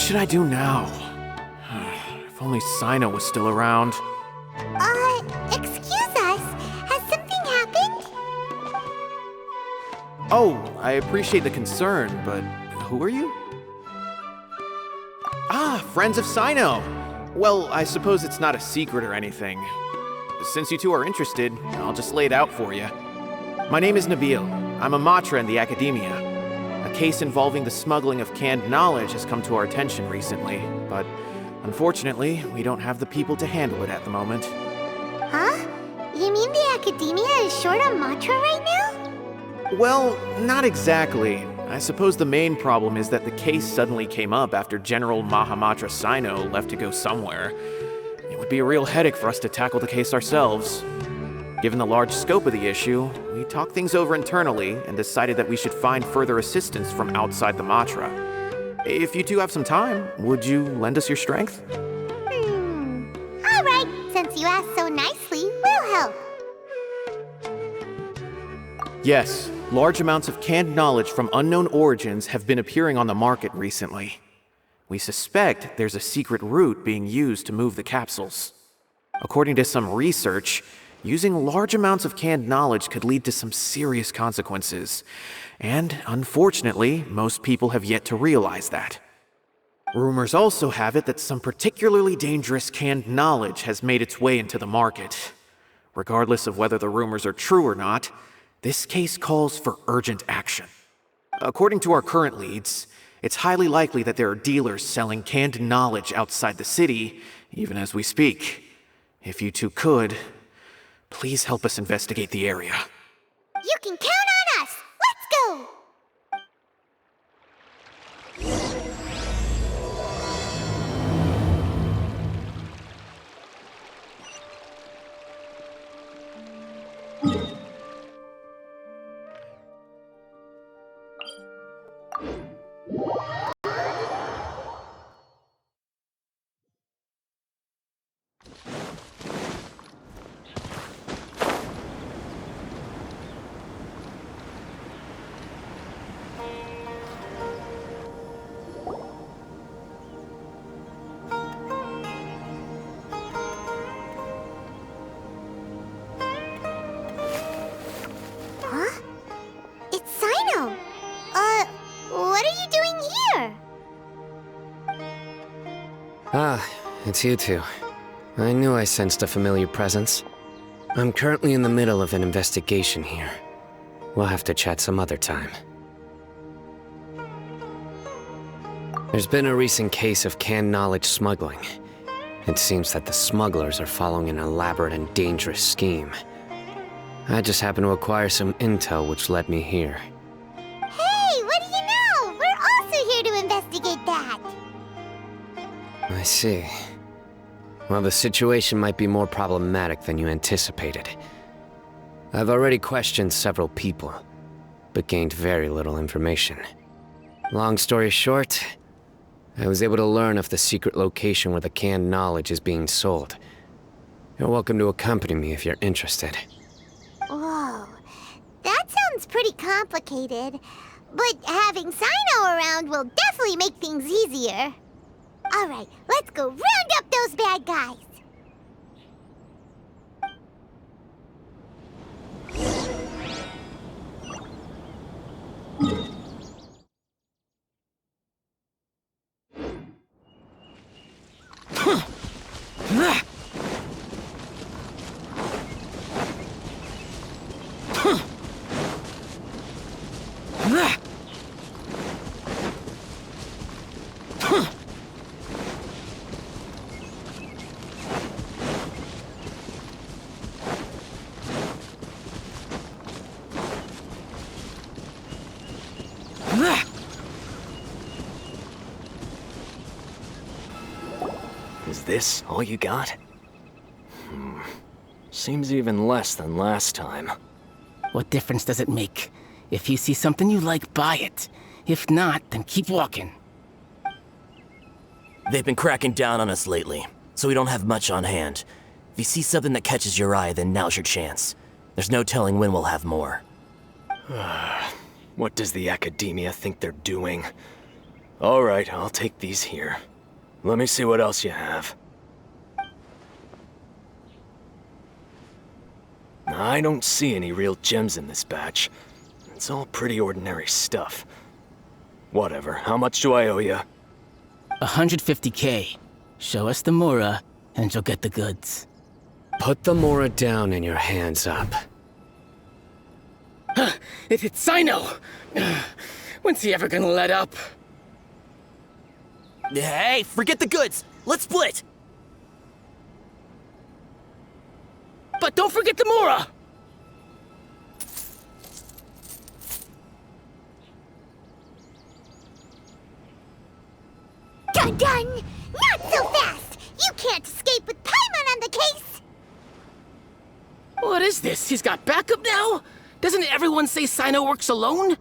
should I do now? If only Cyno was still around. Excuse us. Has something happened? Oh, I appreciate the concern, but who are you? Ah, friends of Cyno! Well, I suppose it's not a secret or anything. Since you two are interested, I'll just lay it out for you. My name is Nabil. I'm a matra in the academia. A case involving the smuggling of canned knowledge has come to our attention recently, but unfortunately, we don't have the people to handle it at the moment. Huh? You mean the academia is short on matra right now? Well, not exactly. I suppose the main problem is that the case suddenly came up after General Mahamatra Cyno left to go somewhere. It would be a real headache for us to tackle the case ourselves. Given the large scope of the issue, we talked things over internally and decided that we should find further assistance from outside the Matra. If you two have some time, would you lend us your strength? All right, since you asked so nicely, we'll help. Yes, large amounts of canned knowledge from unknown origins have been appearing on the market recently. We suspect there's a secret route being used to move the capsules. According to some research, using large amounts of canned knowledge could lead to some serious consequences, and unfortunately, most people have yet to realize that. Rumors also have it that some particularly dangerous canned knowledge has made its way into the market. Regardless of whether the rumors are true or not, this case calls for urgent action. According to our current leads, it's highly likely that there are dealers selling canned knowledge outside the city, even as we speak. If you two could, please help us investigate the area. You can count on us! Let's go! Huh? It's Cyno! What are you doing here? Ah, it's you two. I knew I sensed a familiar presence. I'm currently in the middle of an investigation here. We'll have to chat some other time. There's been a recent case of canned knowledge smuggling. It seems that the smugglers are following an elaborate and dangerous scheme. I just happened to acquire some intel which led me here. Hey, what do you know? We're also here to investigate that. I see. Well, the situation might be more problematic than you anticipated. I've already questioned several people, but gained very little information. Long story short, I was able to learn of the secret location where the canned knowledge is being sold. You're welcome to accompany me if you're interested. Whoa, that sounds pretty complicated. But having Cyno around will definitely make things easier. All right, let's go round up those bad guys. Is this all you got? Seems even less than last time. What difference does it make? If you see something you like, buy it. If not, then keep walking. They've been cracking down on us lately, so we don't have much on hand. If you see something that catches your eye, then now's your chance. There's no telling when we'll have more. What does the academia think they're doing? Alright, I'll take these here. Let me see what else you have. I don't see any real gems in this batch. It's all pretty ordinary stuff. Whatever, how much do I owe you? 150K. Show us the Mora, and you'll get the goods. Put the Mora down and your hands up. It's Cyno! When's he ever gonna let up? Hey, forget the goods! Let's split! But don't forget the Mora! Dun dun! Not so fast! You can't escape with Paimon on the case! What is this? He's got backup now? Doesn't everyone say Cyno works alone?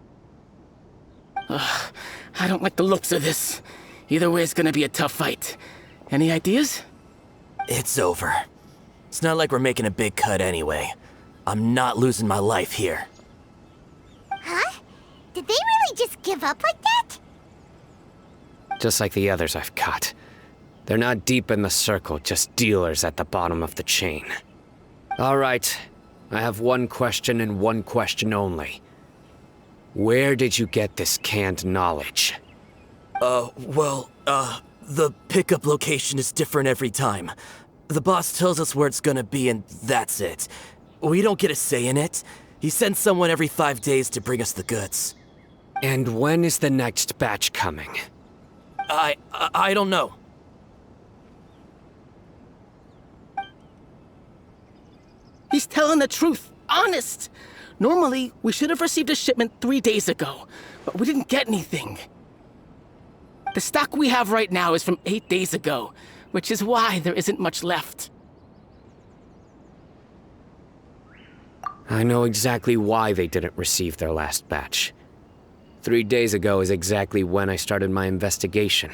I don't like the looks of this. Either way, it's gonna be a tough fight. Any ideas? It's over. It's not like we're making a big cut anyway. I'm not losing my life here. Huh? Did they really just give up like that? Just like the others I've caught. They're not deep in the circle, just dealers at the bottom of the chain. All right, I have one question and one question only. Where did you get this canned knowledge? The pickup location is different every time. The boss tells us where it's gonna be and that's it. We don't get a say in it. He sends someone every 5 days to bring us the goods. And when is the next batch coming? I don't know. He's telling the truth. Honest. Normally, we should have received a shipment 3 days ago, but we didn't get anything. The stock we have right now is from 8 days ago, which is why there isn't much left. I know exactly why they didn't receive their last batch. 3 days ago is exactly when I started my investigation.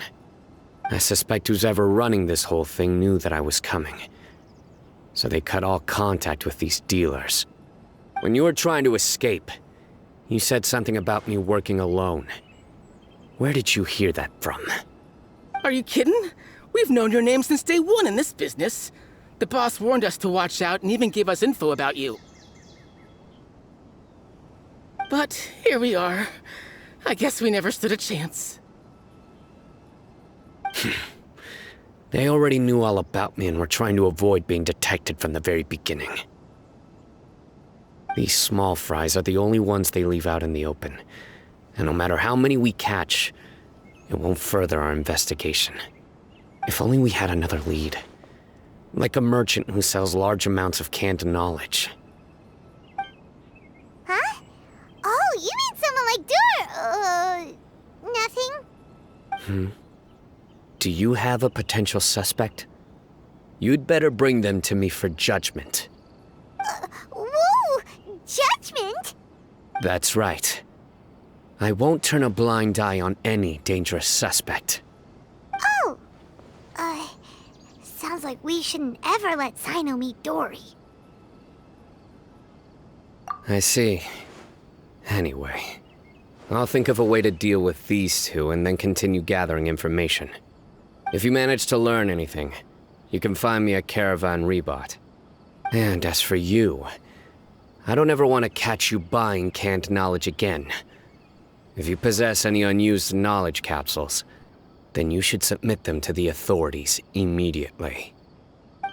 I suspect who's ever running this whole thing knew that I was coming. So they cut all contact with these dealers. When you were trying to escape, you said something about me working alone. Where did you hear that from? Are you kidding? We've known your name since day one in this business. The boss warned us to watch out and even gave us info about you. But here we are. I guess we never stood a chance. They already knew all about me and were trying to avoid being detected from the very beginning. These small fries are the only ones they leave out in the open. And no matter how many we catch, it won't further our investigation. If only we had another lead. Like a merchant who sells large amounts of canned knowledge. Huh? Oh, you mean someone like nothing? Do you have a potential suspect? You'd better bring them to me for judgment. Whoa! Judgment? That's right. I won't turn a blind eye on any dangerous suspect. Oh! Sounds like we shouldn't ever let Cyno meet Dory. I see. Anyway, I'll think of a way to deal with these two and then continue gathering information. If you manage to learn anything, you can find me at Caravan Rebot. And as for you, I don't ever want to catch you buying canned knowledge again. If you possess any unused knowledge capsules, then you should submit them to the authorities immediately.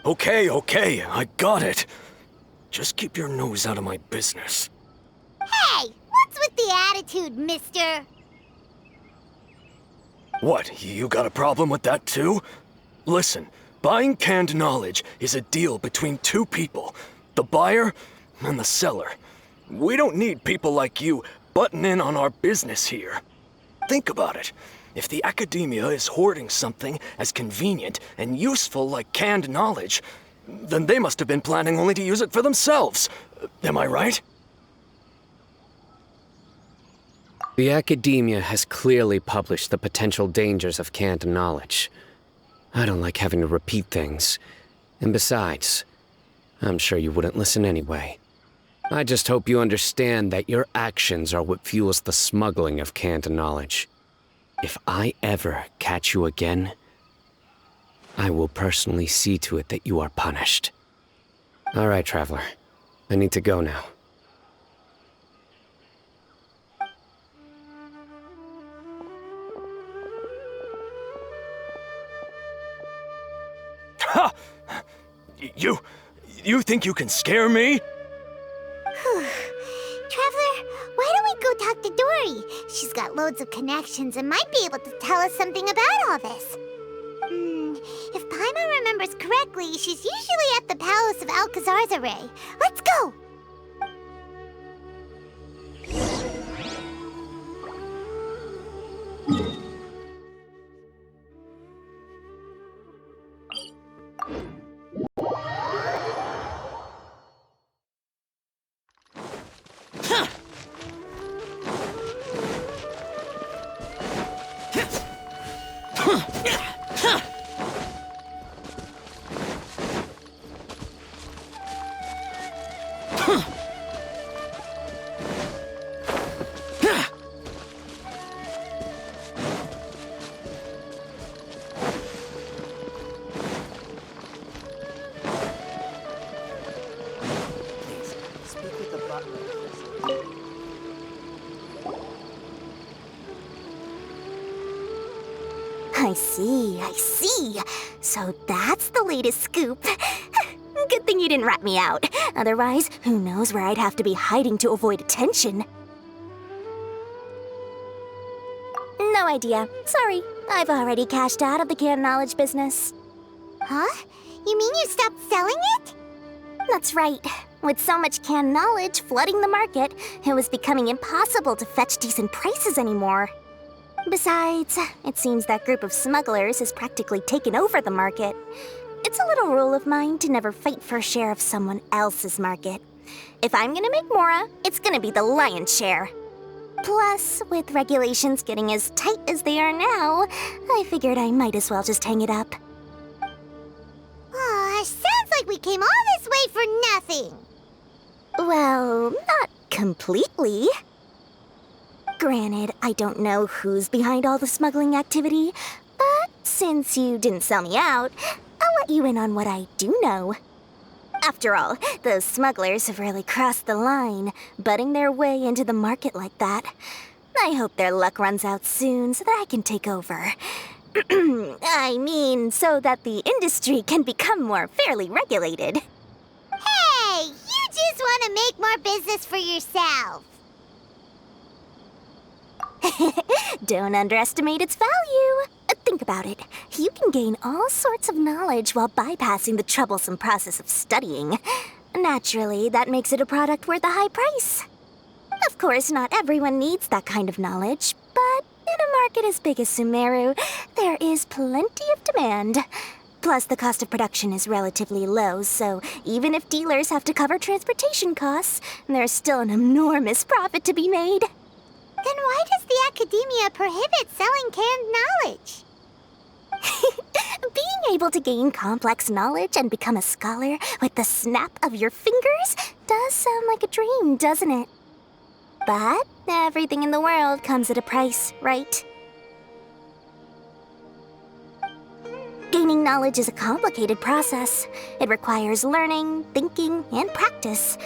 Okay, I got it. Just keep your nose out of my business. Hey! What's with the attitude, mister? What, you got a problem with that too? Listen, buying canned knowledge is a deal between two people, the buyer and the seller. We don't need people like you butting in on our business here. Think about it. If the academia is hoarding something as convenient and useful like canned knowledge, then they must have been planning only to use it for themselves. Am I right? The academia has clearly published the potential dangers of canned knowledge. I don't like having to repeat things. And besides, I'm sure you wouldn't listen anyway. I just hope you understand that your actions are what fuels the smuggling of canned knowledge. If I ever catch you again, I will personally see to it that you are punished. All right, Traveler. I need to go now. Ha! You think you can scare me? Traveler, why don't we go talk to Dory? She's got loads of connections and might be able to tell us something about all this. If Paimon remembers correctly, she's usually at the Palace of Alcazar's array. Let's go! I see. So that's the latest scoop. Good thing you didn't rat me out. Otherwise, who knows where I'd have to be hiding to avoid attention. No idea. Sorry. I've already cashed out of the canned knowledge business. Huh? You mean you stopped selling it? That's right. With so much canned knowledge flooding the market, it was becoming impossible to fetch decent prices anymore. Besides, it seems that group of smugglers has practically taken over the market. It's a little rule of mine to never fight for a share of someone else's market. If I'm gonna make Mora, it's gonna be the lion's share. Plus, with regulations getting as tight as they are now, I figured I might as well just hang it up. Sounds like we came all this way for nothing. Well, not completely. Granted, I don't know who's behind all the smuggling activity, but since you didn't sell me out, I'll let you in on what I do know. After all, those smugglers have really crossed the line, butting their way into the market like that. I hope their luck runs out soon so that I can take over. I mean, so that the industry can become more fairly regulated. Hey, you just want to make more business for yourself. Don't underestimate its value. Think about it. You can gain all sorts of knowledge while bypassing the troublesome process of studying. Naturally, that makes it a product worth a high price. Of course, not everyone needs that kind of knowledge, but in a market as big as Sumeru, there is plenty of demand. Plus, the cost of production is relatively low, so even if dealers have to cover transportation costs, there's still an enormous profit to be made. Then why does the Academia prohibit selling canned knowledge? Being able to gain complex knowledge and become a scholar with the snap of your fingers does sound like a dream, doesn't it? But everything in the world comes at a price, right? Gaining knowledge is a complicated process. It requires learning, thinking, and practice.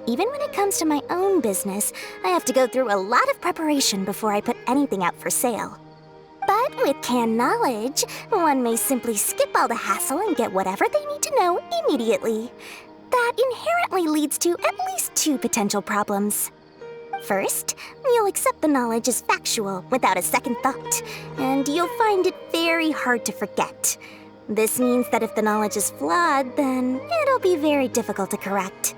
Even when it comes to my own business, I have to go through a lot of preparation before I put anything out for sale. But with canned knowledge, one may simply skip all the hassle and get whatever they need to know immediately. That inherently leads to at least two potential problems. First, you'll accept the knowledge as factual without a second thought, and you'll find it very hard to forget. This means that if the knowledge is flawed, then it'll be very difficult to correct.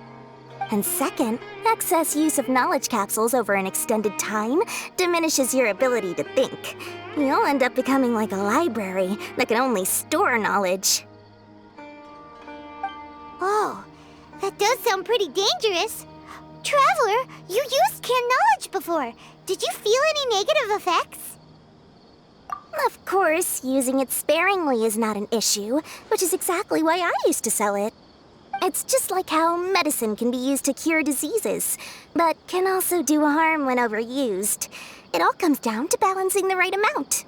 And second, excess use of knowledge capsules over an extended time diminishes your ability to think. You'll end up becoming like a library that can only store knowledge. Oh, that does sound pretty dangerous. Traveler, you used canned knowledge before. Did you feel any negative effects? Of course, using it sparingly is not an issue, which is exactly why I used to sell it. It's just like how medicine can be used to cure diseases, but can also do harm when overused. It all comes down to balancing the right amount.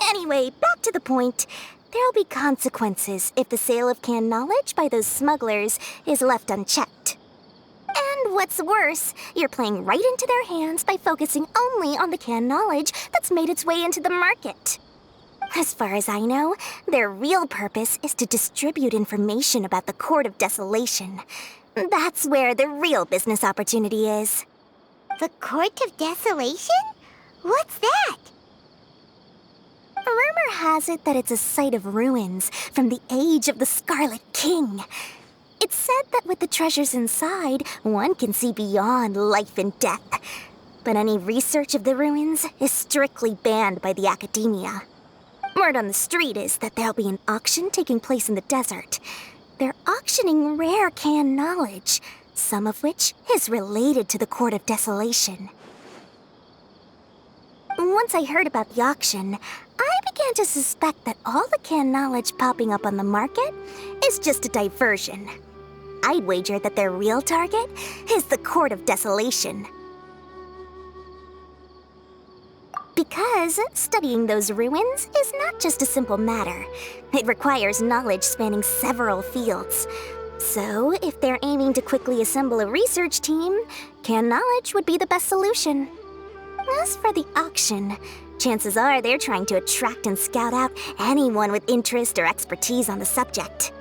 Anyway, back to the point. There'll be consequences if the sale of canned knowledge by those smugglers is left unchecked. And what's worse, you're playing right into their hands by focusing only on the canned knowledge that's made its way into the market. As far as I know, their real purpose is to distribute information about the Court of Desolation. That's where the real business opportunity is. The Court of Desolation? What's that? Rumor has it that it's a site of ruins from the age of the Scarlet King. It's said that with the treasures inside, one can see beyond life and death. But any research of the ruins is strictly banned by the academia. Word on the street is that there'll be an auction taking place in the desert. They're auctioning rare canned knowledge, some of which is related to the Court of Desolation. Once I heard about the auction, I began to suspect that all the canned knowledge popping up on the market is just a diversion. I'd wager that their real target is the Court of Desolation. Because studying those ruins is not just a simple matter. It requires knowledge spanning several fields. So, if they're aiming to quickly assemble a research team, canned knowledge would be the best solution. As for the auction, chances are they're trying to attract and scout out anyone with interest or expertise on the subject.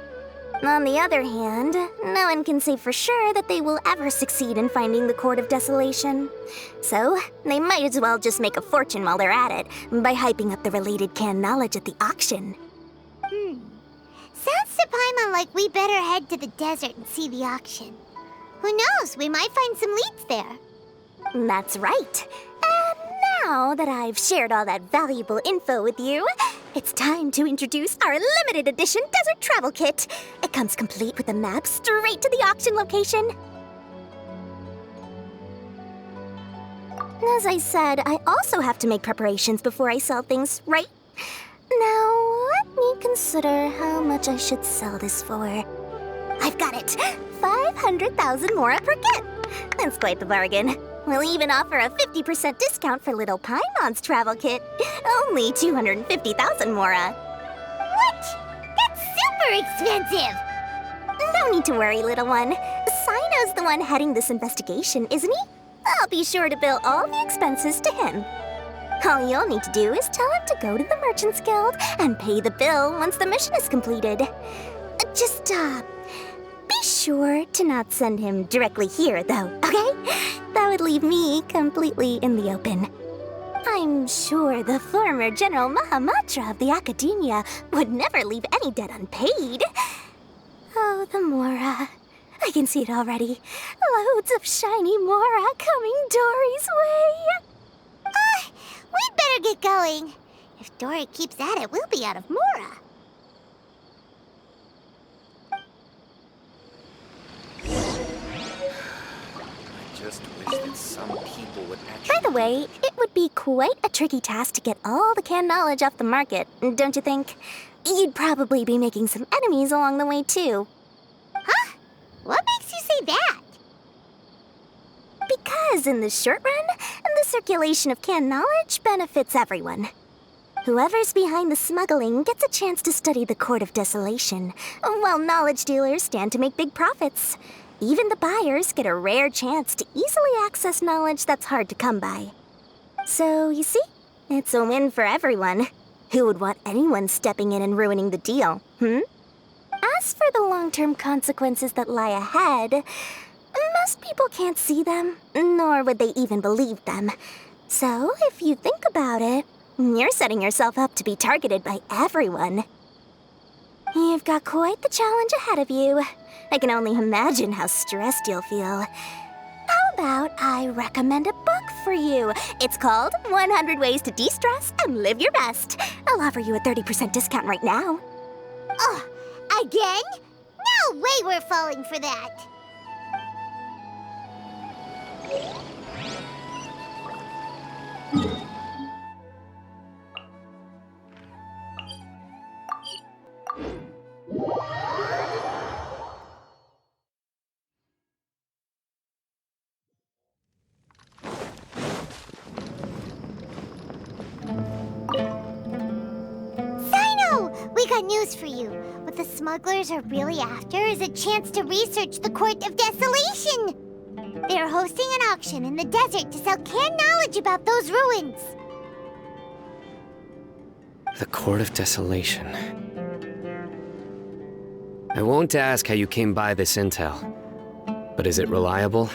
On the other hand, no one can say for sure that they will ever succeed in finding the Court of Desolation. So, they might as well just make a fortune while they're at it by hyping up the related canned knowledge at the auction. Sounds to Paimon like we better head to the desert and see the auction. Who knows, we might find some leads there. That's right. And now that I've shared all that valuable info with you, it's time to introduce our limited edition desert travel kit. It comes complete with a map straight to the auction location. As I said, I also have to make preparations before I sell things, right? Now, let me consider how much I should sell this for. I've got it! 500,000 mora per kit! That's quite the bargain. We'll even offer a 50% discount for little Paimon's travel kit. Only 250,000 mora. What? That's super expensive! No need to worry, little one. Cyno's the one heading this investigation, isn't he? I'll be sure to bill all the expenses to him. All you'll need to do is tell him to go to the Merchants Guild and pay the bill once the mission is completed. Just, be sure to not send him directly here, though, okay? That would leave me completely in the open. I'm sure the former General Mahamatra of the Academia would never leave any debt unpaid. Oh, the Mora. I can see it already. Loads of shiny Mora coming Dory's way. We'd better get going. If Dory keeps at it, we'll be out of Mora. Just wish that some people would actually... By the way, it would be quite a tricky task to get all the canned knowledge off the market, don't you think? You'd probably be making some enemies along the way, too. Huh? What makes you say that? Because in the short run, the circulation of canned knowledge benefits everyone. Whoever's behind the smuggling gets a chance to study the Court of Desolation, while knowledge dealers stand to make big profits. Even the buyers get a rare chance to easily access knowledge that's hard to come by. So, you see, it's a win for everyone. Who would want anyone stepping in and ruining the deal, As for the long-term consequences that lie ahead, most people can't see them, nor would they even believe them. So, if you think about it, you're setting yourself up to be targeted by everyone. You've got quite the challenge ahead of you. I can only imagine how stressed you'll feel. How about I recommend a book for you? It's called 100 Ways to De-Stress and Live Your Best. I'll offer you a 30% discount right now. Oh, again? No way we're falling for that. news for you. What the smugglers are really after is a chance to research the Court of Desolation. They are hosting an auction in the desert to sell canned knowledge about those ruins. The Court of Desolation. I won't ask how you came by this intel, but is it reliable?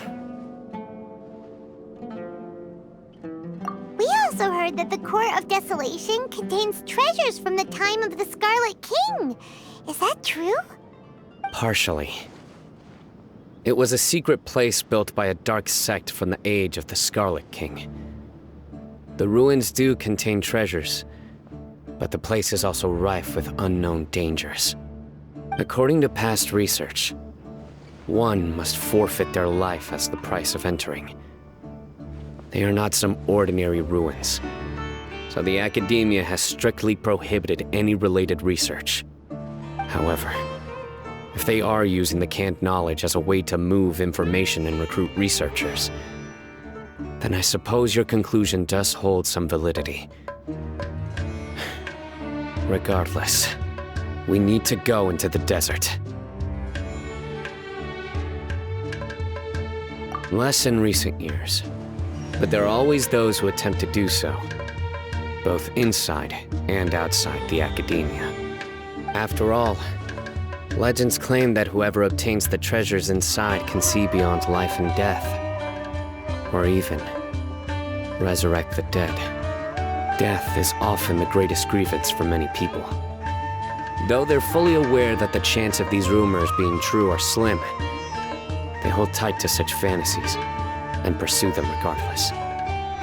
We also heard that the Court of Desolation contains treasures from the time of the Scarlet King. Is that true? Partially. It was a secret place built by a dark sect from the age of the Scarlet King. The ruins do contain treasures, but the place is also rife with unknown dangers. According to past research, one must forfeit their life as the price of entering. They are not some ordinary ruins, so the academia has strictly prohibited any related research. However, if they are using the canned knowledge as a way to move information and recruit researchers, then I suppose your conclusion does hold some validity. Regardless, we need to go into the desert. Less in recent years, but there are always those who attempt to do so, both inside and outside the academia. After all, legends claim that whoever obtains the treasures inside can see beyond life and death, or even resurrect the dead. Death is often the greatest grievance for many people. Though they're fully aware that the chance of these rumors being true are slim, they hold tight to such fantasies and pursue them regardless.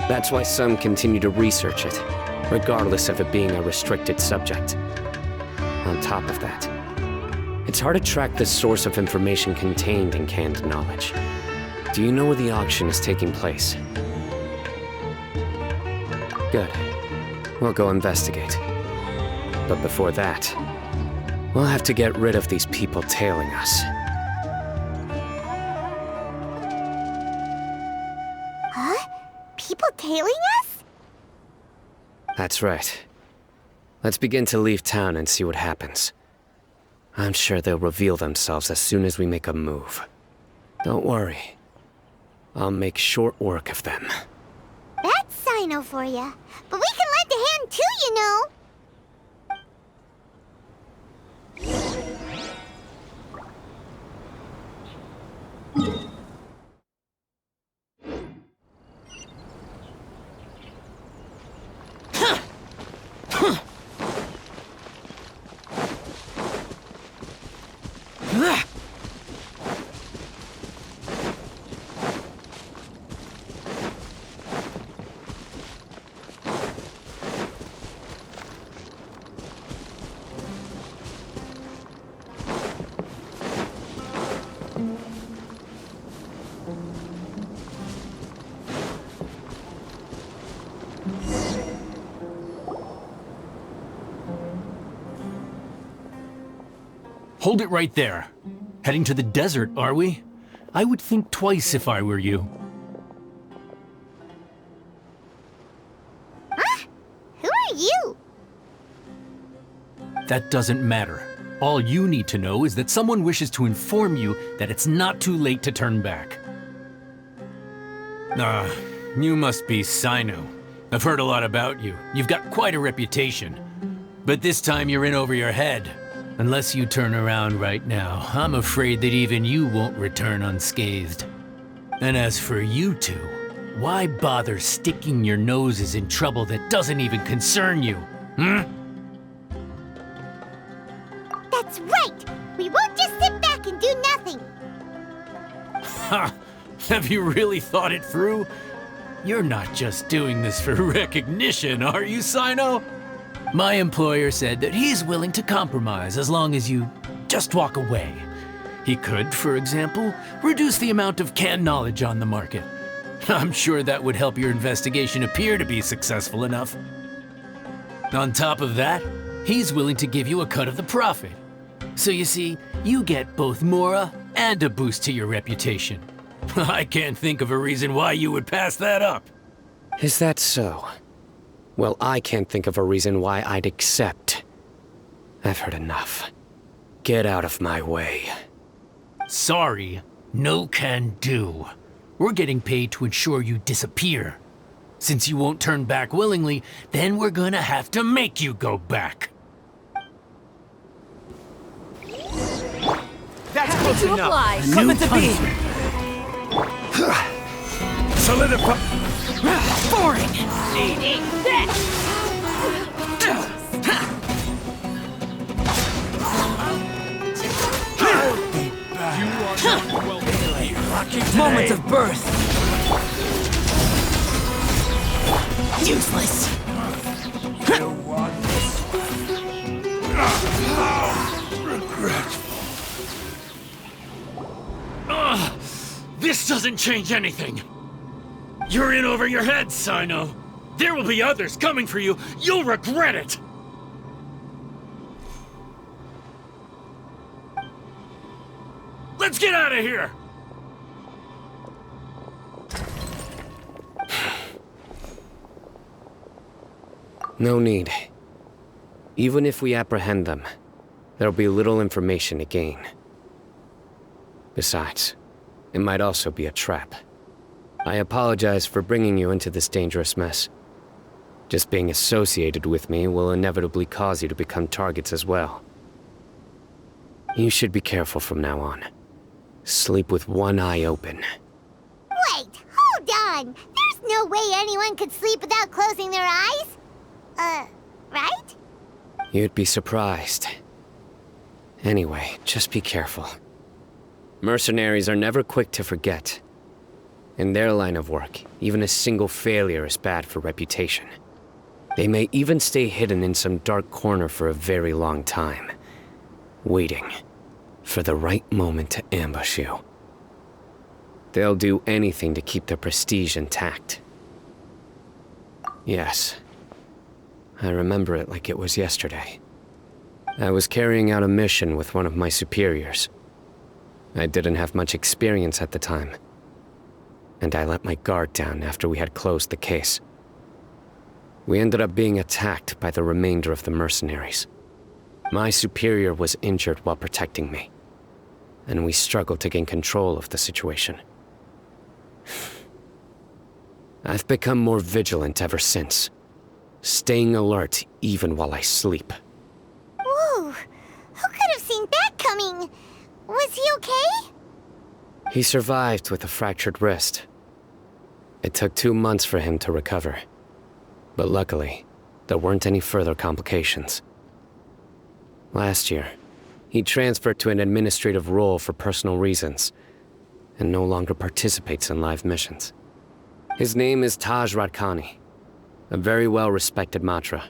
That's why some continue to research it, regardless of it being a restricted subject. On top of that, it's hard to track the source of information contained in canned knowledge. Do you know where the auction is taking place? Good. We'll go investigate. But before that, we'll have to get rid of these people tailing us. Huh? People tailing us? That's right. Let's begin to leave town and see what happens. I'm sure they'll reveal themselves as soon as we make a move. Don't worry. I'll make short work of them. That's Cyno for ya. But we can lend a hand too, you know. Hold it right there. Heading to the desert, are we? I would think twice if I were you. Huh? Who are you? That doesn't matter. All you need to know is that someone wishes to inform you that it's not too late to turn back. You must be Cyno. I've heard a lot about you. You've got quite a reputation. But this time you're in over your head. Unless you turn around right now, I'm afraid that even you won't return unscathed. And as for you two, why bother sticking your noses in trouble that doesn't even concern you? That's right! We won't just sit back and do nothing! Ha! Have you really thought it through? You're not just doing this for recognition, are you, Cyno? My employer said that he's willing to compromise as long as you just walk away. He could, for example, reduce the amount of canned knowledge on the market. I'm sure that would help your investigation appear to be successful enough. On top of that, he's willing to give you a cut of the profit. So you see, you get both Mora and a boost to your reputation. I can't think of a reason why you would pass that up. Is that so? Well, I can't think of a reason why I'd accept. I've heard enough. Get out of my way. Sorry, no can do. We're getting paid to ensure you disappear. Since you won't turn back willingly, then we're gonna have to make you go back. That's close enough. apply. Come at the beam. Solidify. Boring. Moment of birth. Useless. This doesn't change anything. You're in over your head, Cyno. There will be others coming for you. You'll regret it. Let's get out of here! No need. Even if we apprehend them, there'll be little information to gain. Besides, it might also be a trap. I apologize for bringing you into this dangerous mess. Just being associated with me will inevitably cause you to become targets as well. You should be careful from now on. Sleep with one eye open. Wait, hold on! There's no way anyone could sleep without closing their eyes? Right? You'd be surprised. Anyway, just be careful. Mercenaries are never quick to forget. In their line of work, even a single failure is bad for reputation. They may even stay hidden in some dark corner for a very long time, waiting for the right moment to ambush you. They'll do anything to keep their prestige intact. Yes, I remember it like it was yesterday. I was carrying out a mission with one of my superiors. I didn't have much experience at the time, and I let my guard down after we had closed the case. We ended up being attacked by the remainder of the mercenaries. My superior was injured while protecting me, and we struggled to gain control of the situation. I've become more vigilant ever since, staying alert even while I sleep. Whoa! Who could have seen that coming? Was he okay? He survived with a fractured wrist. It took 2 months for him to recover. But luckily, there weren't any further complications. Last year, he transferred to an administrative role for personal reasons, and no longer participates in live missions. His name is Taj Radkani, a very well-respected Matra.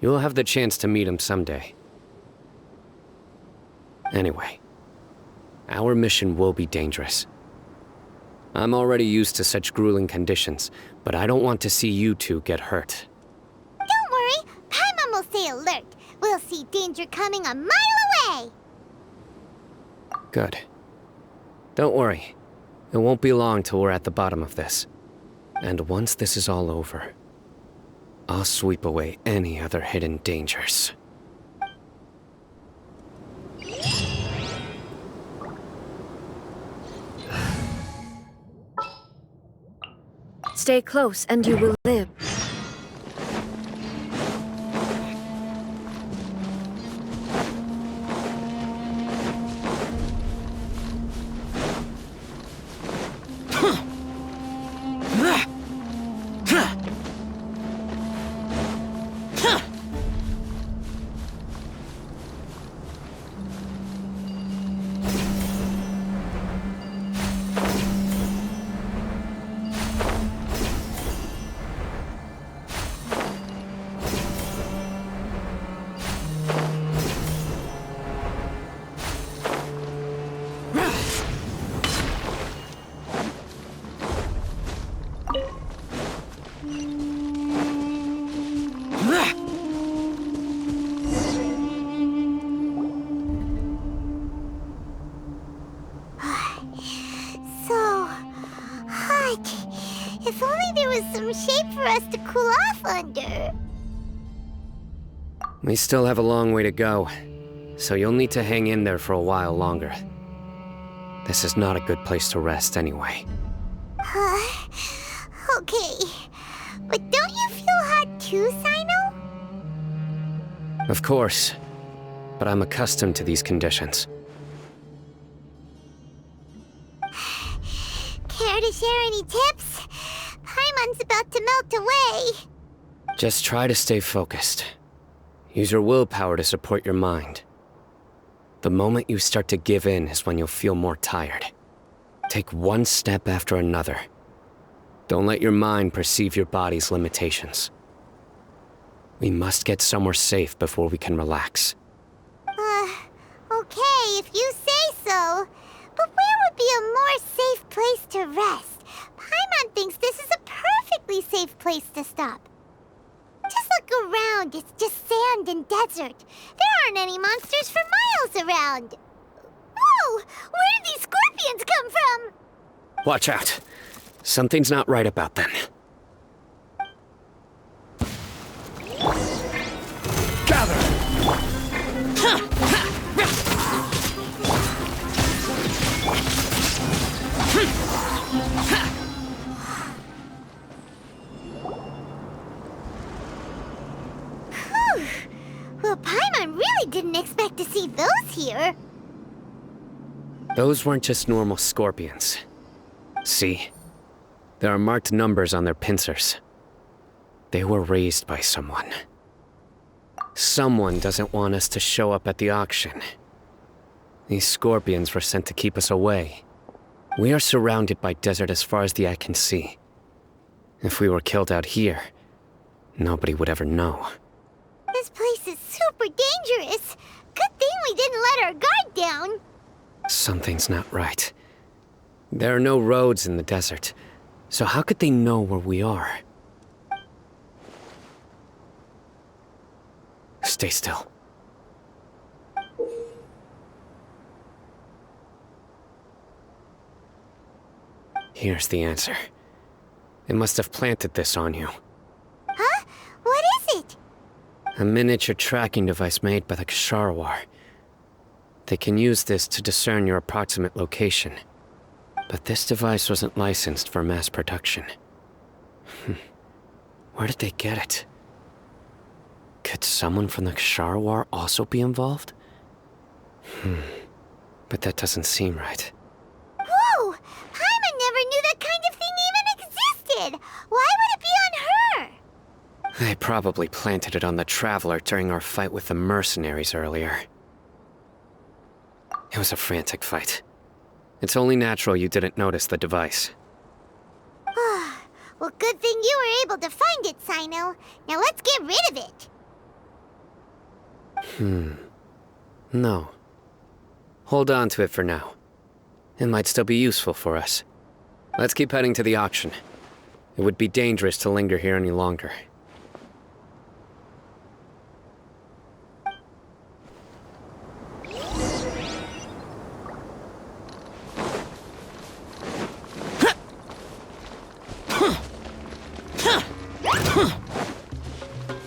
You'll have the chance to meet him someday. Anyway, our mission will be dangerous. I'm already used to such grueling conditions, but I don't want to see you two get hurt. Don't worry, Paimon will stay alert. We'll see danger coming a mile away. Good. Don't worry. It won't be long till we're at the bottom of this. And once this is all over, I'll sweep away any other hidden dangers. Stay close and you will live. If only there was some shade for us to cool off under. We still have a long way to go, so you'll need to hang in there for a while longer. This is not a good place to rest anyway. Okay. But don't you feel hot too, Cyno? Of course, but I'm accustomed to these conditions. Care to share any tips? Paimon's about to melt away. Just try to stay focused. Use your willpower to support your mind. The moment you start to give in is when you'll feel more tired. Take one step after another. Don't let your mind perceive your body's limitations. We must get somewhere safe before we can relax. Okay, if you say so. But where would be a more safe place to rest? Paimon thinks this is a perfectly safe place to stop. Just look around, it's just sand and desert. There aren't any monsters for miles around. Whoa! Where did these scorpions come from? Watch out. Something's not right about them. Gather! Well, Paimon really didn't expect to see those here. Those weren't just normal scorpions. See? There are marked numbers on their pincers. They were raised by someone. Someone doesn't want us to show up at the auction. These scorpions were sent to keep us away. We are surrounded by desert as far as the eye can see. If we were killed out here, nobody would ever know. This place is super dangerous. Good thing we didn't let our guard down. Something's not right. There are no roads in the desert, so how could they know where we are? Stay still. Here's the answer. It must have planted this on you. Huh? What is it? A miniature tracking device made by the Ksharawar. They can use this to discern your approximate location. But this device wasn't licensed for mass production. Where did they get it? Could someone from the Ksharawar also be involved? But that doesn't seem right. Whoa! Paimon never knew that kind of thing even existed! Why would it be on her? They probably planted it on the Traveler during our fight with the mercenaries earlier. It was a frantic fight. It's only natural you didn't notice the device. Well, good thing you were able to find it, Cyno. Now let's get rid of it. No. Hold on to it for now. It might still be useful for us. Let's keep heading to the auction. It would be dangerous to linger here any longer.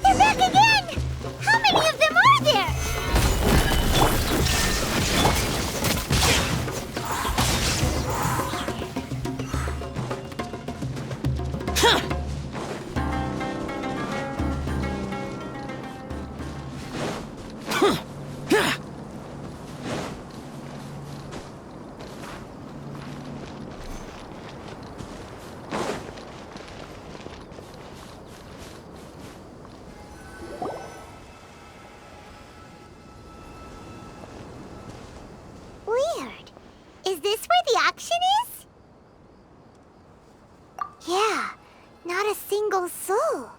They're back again! How many of them are there? Weird. Is this where the auction is? Yeah, not a single soul.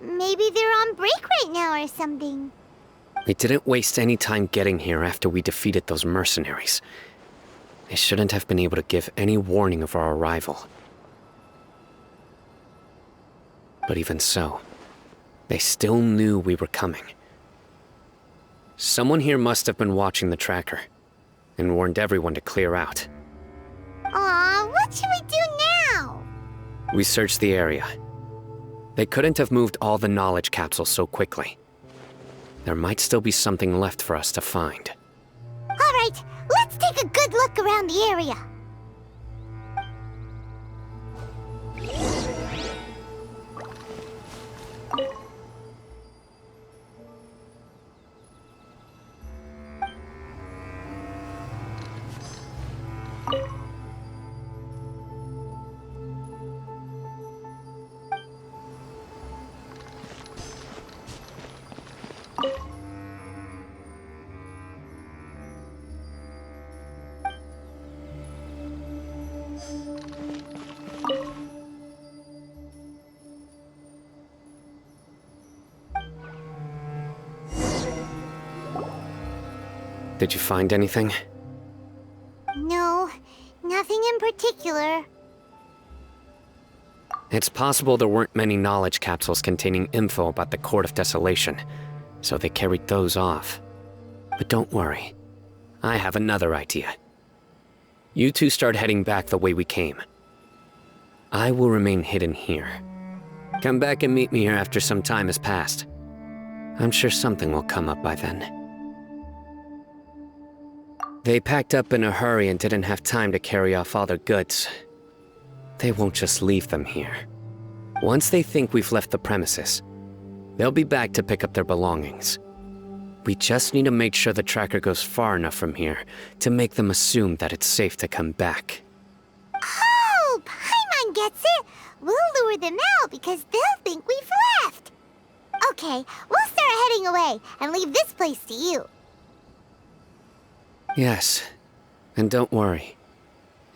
Maybe they're on break right now or something. We didn't waste any time getting here after we defeated those mercenaries. They shouldn't have been able to give any warning of our arrival. But even so, they still knew we were coming. Someone here must have been watching the tracker and warned everyone to clear out. Aw, what should we do now? We searched the area. They couldn't have moved all the knowledge capsules so quickly. there might still be something left for us to find. All right, let's take a good look around the area. Did you find anything? No, nothing in particular. It's possible there weren't many knowledge capsules containing info about the Court of Desolation, so they carried those off. But don't worry, I have another idea. You two start heading back the way we came. I will remain hidden here. Come back and meet me here after some time has passed. I'm sure something will come up by then. They packed up in a hurry and didn't have time to carry off all their goods. They won't just leave them here. Once they think we've left the premises, they'll be back to pick up their belongings. We just need to make sure the tracker goes far enough from here to make them assume that it's safe to come back. Oh, Paimon gets it! We'll lure them out because they'll think we've left! Okay, we'll start heading away and leave this place to you. Yes, and don't worry.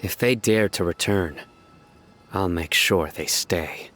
If they dare to return, I'll make sure they stay.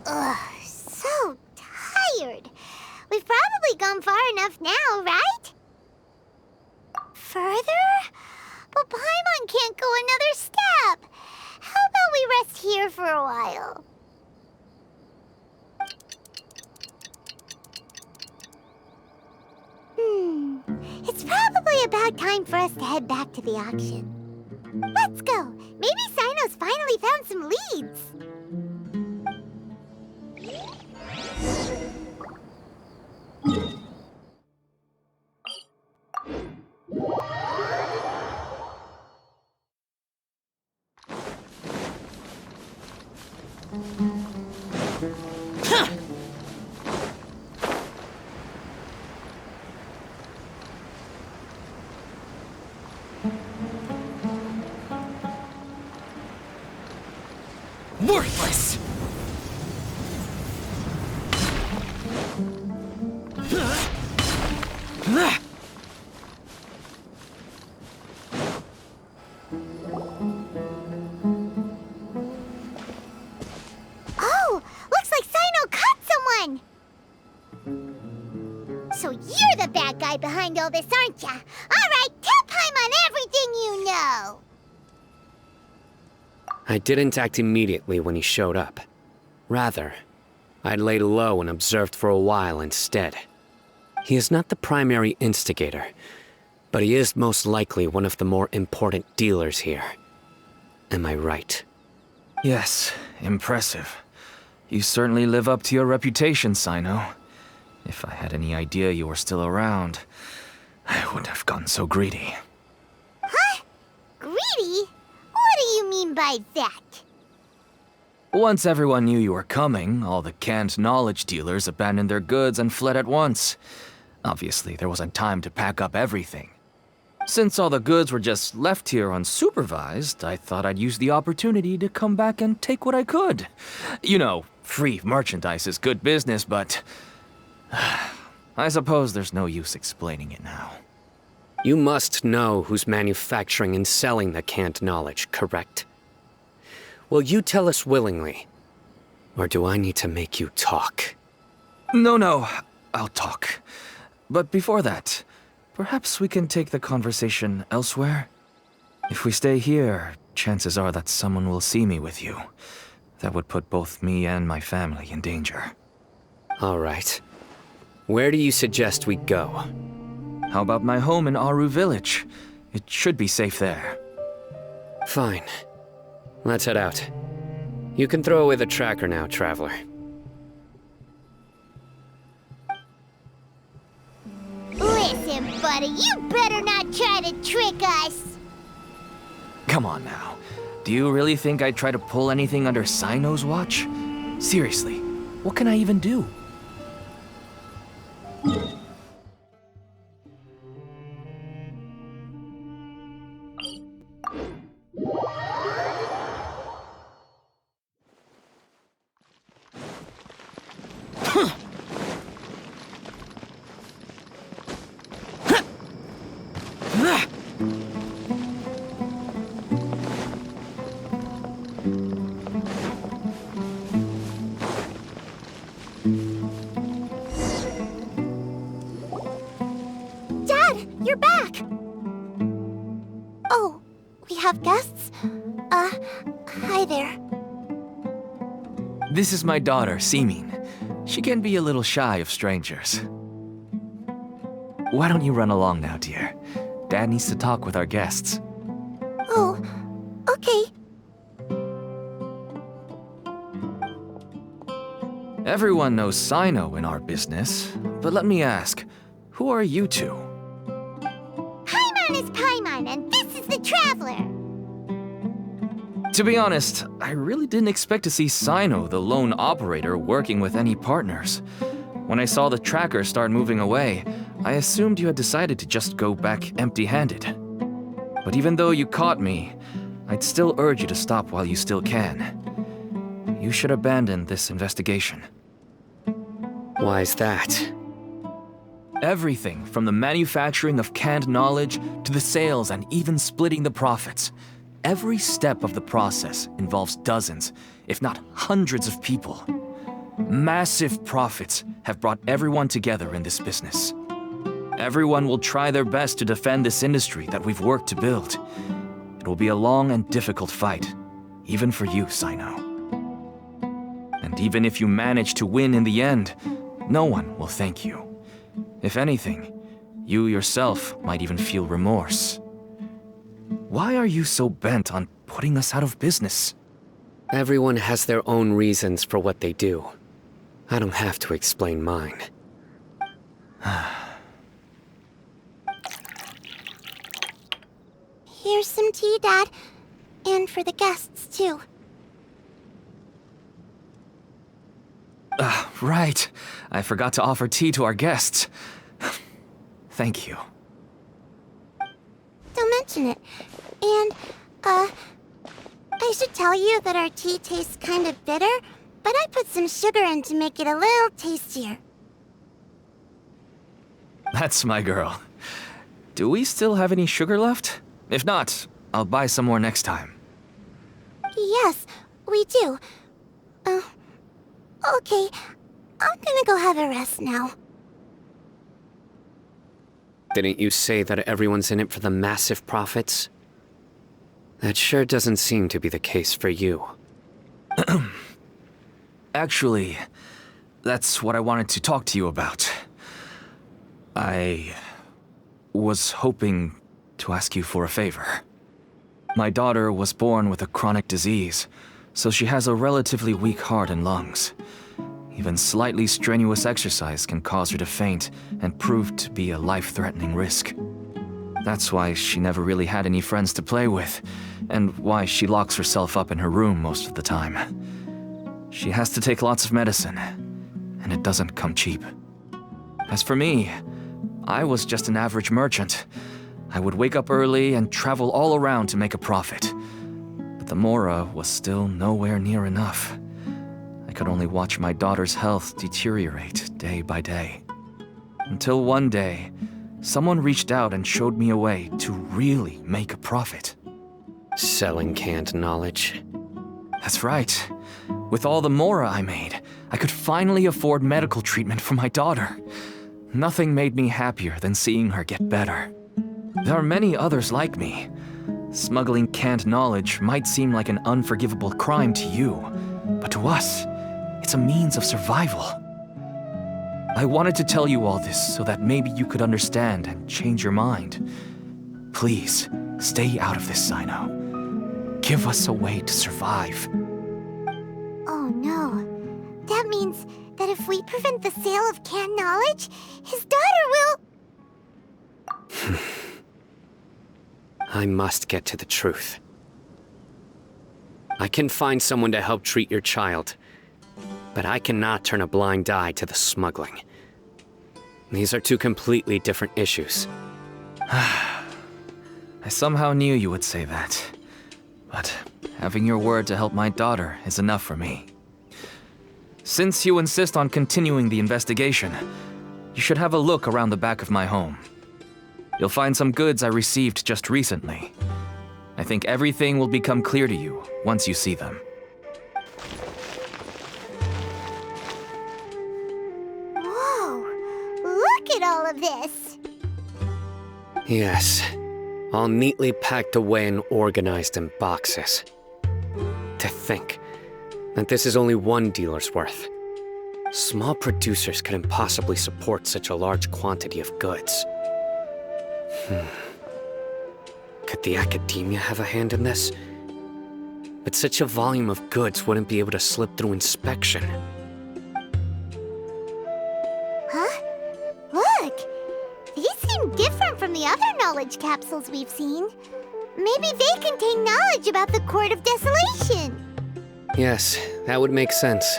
Ugh, so tired. We've probably gone far enough now, right? Further? But Paimon can't go another step. How about we rest here for a while? It's probably about time for us to head back to the auction. Let's go. Maybe Cyno's finally found some leads. Worthless! Oh, looks like Cyno caught someone! So you're the bad guy behind all this, aren't ya? Alright, tell Paimon everything you know! I didn't act immediately when he showed up. Rather, I laid low and observed for a while instead. He is not the primary instigator, but he is most likely one of the more important dealers here. Am I right? Yes, impressive. You certainly live up to your reputation, Cyno. If I had any idea you were still around, I wouldn't have gotten so greedy. Huh? Greedy? What do you mean by that? Once everyone knew you were coming, all the canned knowledge dealers abandoned their goods and fled at once. Obviously, there wasn't time to pack up everything. Since all the goods were just left here unsupervised, I thought I'd use the opportunity to come back and take what I could. You know, free merchandise is good business, but I suppose there's no use explaining it now. You must know who's manufacturing and selling the canned knowledge, correct? Will you tell us willingly? Or do I need to make you talk? No, I'll talk. But before that, perhaps we can take the conversation elsewhere? If we stay here, chances are that someone will see me with you. That would put both me and my family in danger. All right. Where do you suggest we go? How about my home in Aru Village? It should be safe there. Fine. Let's head out. You can throw away the tracker now, traveler. Listen, buddy, you better not try to trick us. Come on now. Do you really think I'd try to pull anything under Cyno's watch? Seriously, what can I even do? Dad, you're back! Oh, we have guests? Hi there. This is my daughter, Simin. She can be a little shy of strangers. Why don't you run along now, dear? Dad needs to talk with our guests. Oh, okay. Everyone knows Cyno in our business, but let me ask, who are you two? Paimon is Paimon, and this is the Traveler. To be honest, I really didn't expect to see Cyno, the lone operator, working with any partners. When I saw the tracker start moving away, I assumed you had decided to just go back empty-handed. But even though you caught me, I'd still urge you to stop while you still can. You should abandon this investigation. Why is that? Everything from the manufacturing of canned knowledge to the sales and even splitting the profits. Every step of the process involves dozens, if not hundreds of people. Massive profits have brought everyone together in this business. Everyone will try their best to defend this industry that we've worked to build. It will be a long and difficult fight, even for you, Cyno. And even if you manage to win in the end, no one will thank you. If anything, you yourself might even feel remorse. Why are you so bent on putting us out of business? Everyone has their own reasons for what they do. I don't have to explain mine. Here's some tea, Dad. And for the guests, too. Right. I forgot to offer tea to our guests. Thank you. Don't mention it. And, I should tell you that our tea tastes kind of bitter, but I put some sugar in to make it a little tastier. That's my girl. Do we still have any sugar left? If not, I'll buy some more next time. Yes, we do. Okay. I'm gonna go have a rest now. Didn't you say that everyone's in it for the massive profits? That sure doesn't seem to be the case for you. Actually, that's what I wanted to talk to you about. I was hoping to ask you for a favor. My daughter was born with a chronic disease, so she has a relatively weak heart and lungs. Even slightly strenuous exercise can cause her to faint and prove to be a life-threatening risk. That's why she never really had any friends to play with, and why she locks herself up in her room most of the time. She has to take lots of medicine, and it doesn't come cheap. As for me, I was just an average merchant. I would wake up early and travel all around to make a profit. But the Mora was still nowhere near enough. I could only watch my daughter's health deteriorate day by day. Until one day, someone reached out and showed me a way to really make a profit. Selling canned knowledge. That's right. With all the mora I made, I could finally afford medical treatment for my daughter. Nothing made me happier than seeing her get better. There are many others like me. Smuggling canned knowledge might seem like an unforgivable crime to you, but to us, it's a means of survival. I wanted to tell you all this so that maybe you could understand and change your mind. Please, stay out of this, Cyno. Give us a way to survive. Oh no. That means that if we prevent the sale of canned knowledge, his daughter will... I must get to the truth. I can find someone to help treat your child, but I cannot turn a blind eye to the smuggling. These are two completely different issues. I somehow knew you would say that. But having your word to help my daughter is enough for me. Since you insist on continuing the investigation, you should have a look around the back of my home. You'll find some goods I received just recently. I think everything will become clear to you once you see them. Whoa! Look at all of this! Yes, all neatly packed away and organized in boxes. To think that this is only one dealer's worth. Small producers couldn't possibly support such a large quantity of goods. Could the academia have a hand in this? But such a volume of goods wouldn't be able to slip through inspection. Huh? Look! These seem different from the other knowledge capsules we've seen. Maybe they contain knowledge about the Court of Desolation. Yes, that would make sense.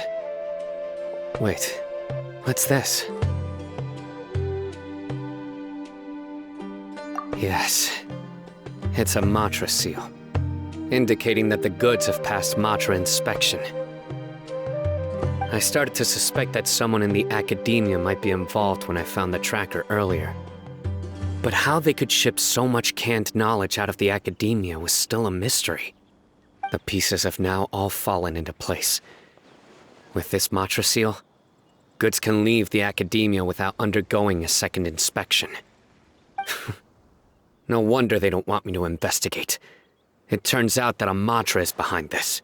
Wait, what's this? Yes, it's a Matra seal, indicating that the goods have passed Matra inspection. I started to suspect that someone in the academia might be involved when I found the tracker earlier. But how they could ship so much canned knowledge out of the academia was still a mystery. The pieces have now all fallen into place. With this Matra seal, goods can leave the academia without undergoing a second inspection. No wonder they don't want me to investigate. It turns out that a Matra is behind this.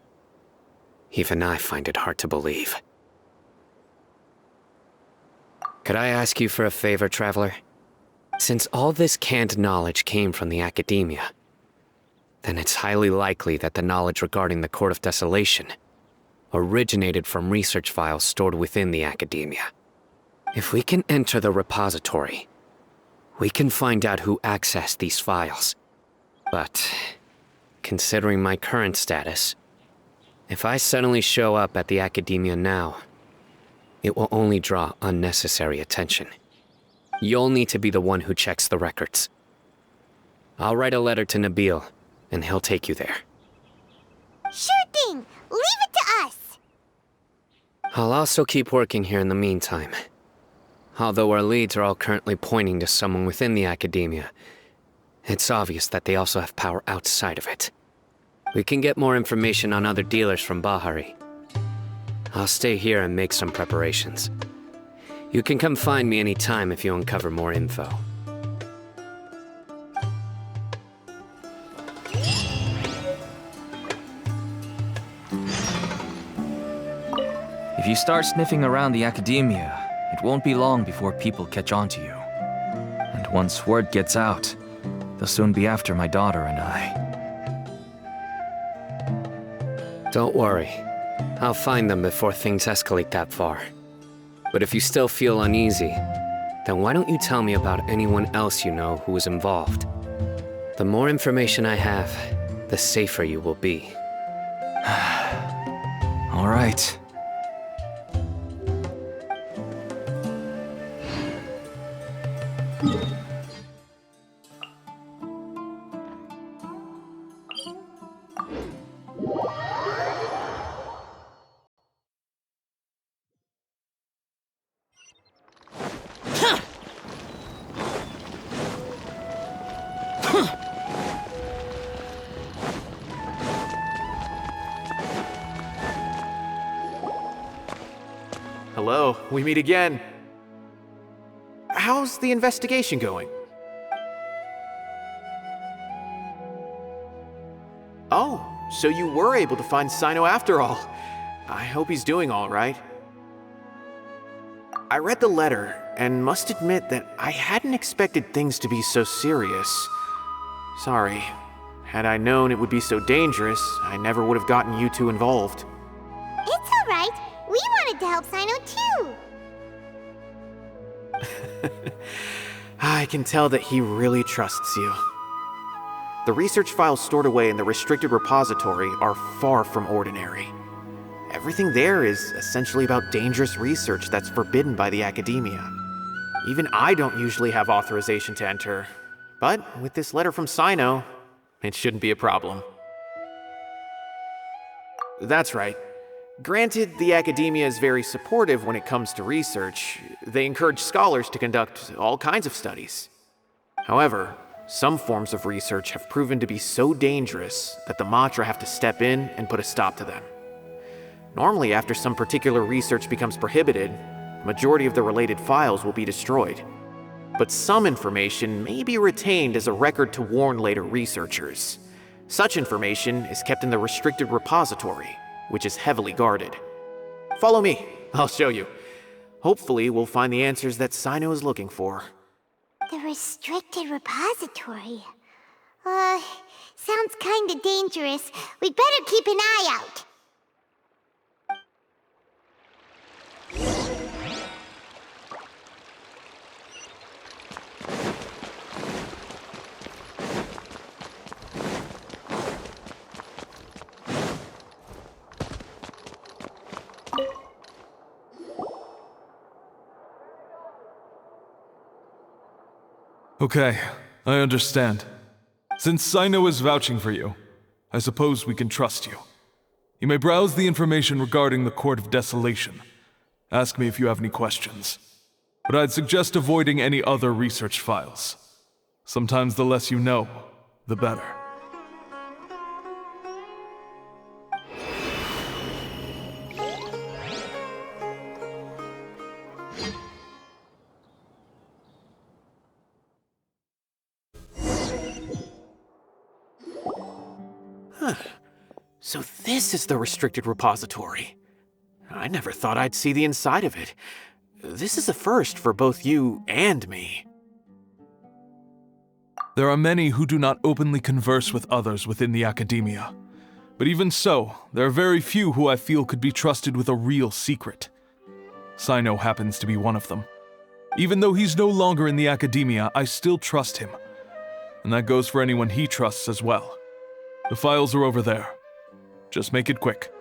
Even I find it hard to believe. Could I ask you for a favor, Traveler? Since all this canned knowledge came from the academia, then it's highly likely that the knowledge regarding the Court of Desolation originated from research files stored within the academia. If we can enter the repository, we can find out who accessed these files. But, considering my current status, if I suddenly show up at the academia now, it will only draw unnecessary attention. You'll need to be the one who checks the records. I'll write a letter to Nabil, and he'll take you there. Sure thing! Leave it to us! I'll also keep working here in the meantime. Although our leads are all currently pointing to someone within the academia, it's obvious that they also have power outside of it. We can get more information on other dealers from Bahari. I'll stay here and make some preparations. You can come find me anytime if you uncover more info. If you start sniffing around the academia, it won't be long before people catch on to you. And once word gets out, they'll soon be after my daughter and I. Don't worry. I'll find them before things escalate that far. But if you still feel uneasy, then why don't you tell me about anyone else you know who was involved? The more information I have, the safer you will be. All right. Hello, we meet again. How's the investigation going? Oh, so you were able to find Cyno after all. I hope he's doing all right. I read the letter and must admit that I hadn't expected things to be so serious. Sorry. Had I known it would be so dangerous, I never would have gotten you two involved. It's all right. We wanted to help Cyno too. I can tell that he really trusts you. The research files stored away in the restricted repository are far from ordinary. Everything there is essentially about dangerous research that's forbidden by the academia. Even I don't usually have authorization to enter, but with this letter from Cyno, it shouldn't be a problem. That's right. Granted, the academia is very supportive when it comes to research. They encourage scholars to conduct all kinds of studies. However, some forms of research have proven to be so dangerous that the Matra have to step in and put a stop to them. Normally, after some particular research becomes prohibited, the majority of the related files will be destroyed. But some information may be retained as a record to warn later researchers. Such information is kept in the restricted repository, which is heavily guarded. Follow me, I'll show you. Hopefully, we'll find the answers that Cyno is looking for. The restricted repository. Sounds kinda dangerous. We'd better keep an eye out. Okay, I understand. Since Cyno is vouching for you, I suppose we can trust you. You may browse the information regarding the Court of Desolation. Ask me if you have any questions. But I'd suggest avoiding any other research files. Sometimes the less you know, the better. So this is the restricted repository. I never thought I'd see the inside of it. This is a first for both you and me. There are many who do not openly converse with others within the academia. But even so, there are very few who I feel could be trusted with a real secret. Cyno happens to be one of them. Even though he's no longer in the academia, I still trust him. And that goes for anyone he trusts as well. The files are over there. Just make it quick.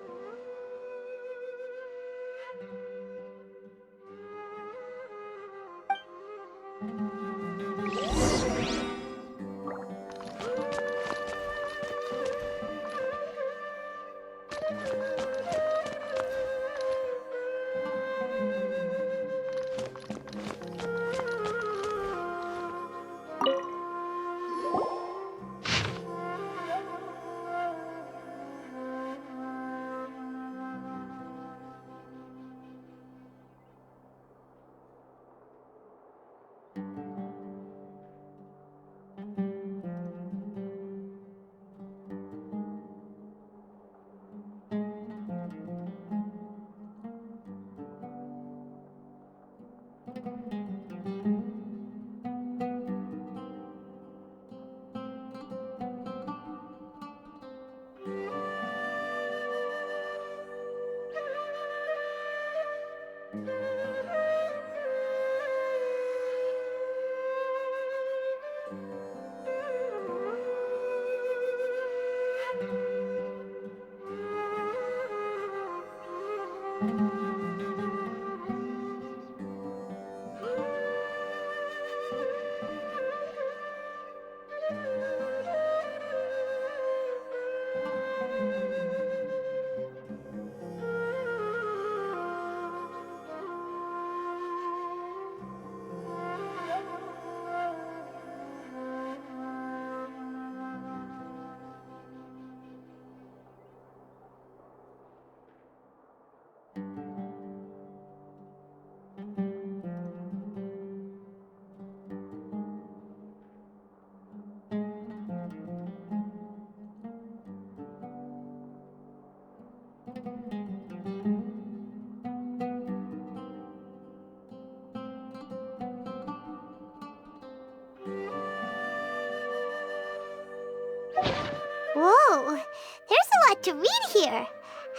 lot to read here.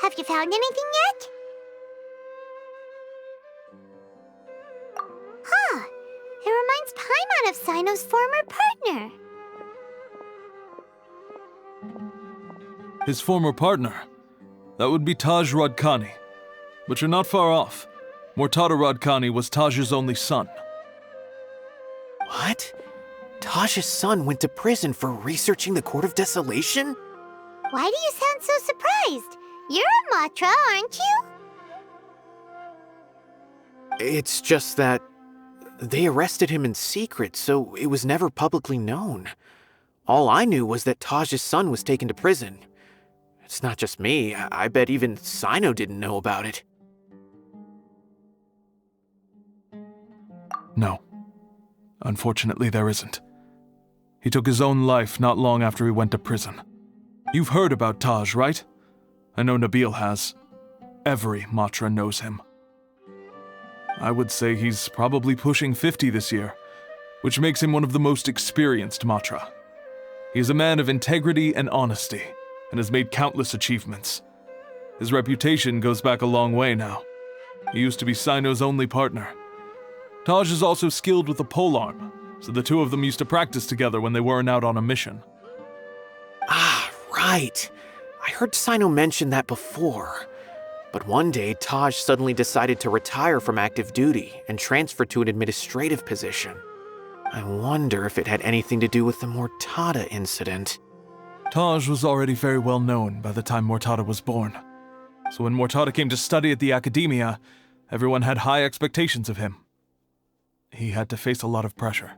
Have you found anything yet? Huh. It reminds Paimon of Cyno's former partner. His former partner? That would be Taj Radkani. But you're not far off. Mortada Radkani was Taj's only son. What? Taj's son went to prison for researching the Court of Desolation? Why do you sound so surprised? You're a Matra, aren't you? It's just that they arrested him in secret, so it was never publicly known. All I knew was that Taj's son was taken to prison. It's not just me. I bet even Cyno didn't know about it. No. Unfortunately, there isn't. He took his own life not long after he went to prison. You've heard about Taj, right? I know Nabil has. Every Matra knows him. I would say he's probably pushing 50 this year, which makes him one of the most experienced Matra. He is a man of integrity and honesty, and has made countless achievements. His reputation goes back a long way now. He used to be Cyno's only partner. Taj is also skilled with the polearm, so the two of them used to practice together when they weren't out on a mission. Ah, right. I heard Cyno mention that before. But one day, Taj suddenly decided to retire from active duty and transfer to an administrative position. I wonder if it had anything to do with the Mortada incident. Taj was already very well known by the time Mortada was born. So when Mortada came to study at the Academia, everyone had high expectations of him. He had to face a lot of pressure.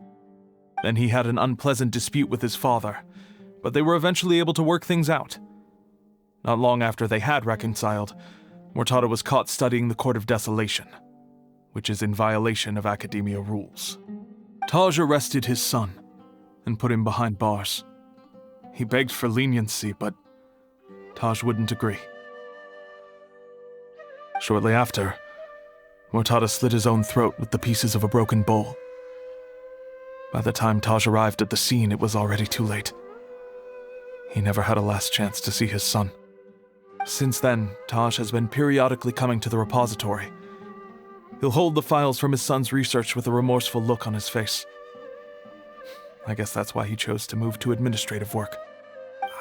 Then he had an unpleasant dispute with his father, but they were eventually able to work things out. Not long after they had reconciled, Mortada was caught studying the Court of Desolation, which is in violation of Academia rules. Taj arrested his son and put him behind bars. He begged for leniency, but Taj wouldn't agree. Shortly after, Mortada slit his own throat with the pieces of a broken bowl. By the time Taj arrived at the scene, it was already too late. He never had a last chance to see his son. Since then, Taj has been periodically coming to the repository. He'll hold the files from his son's research with a remorseful look on his face. I guess that's why he chose to move to administrative work.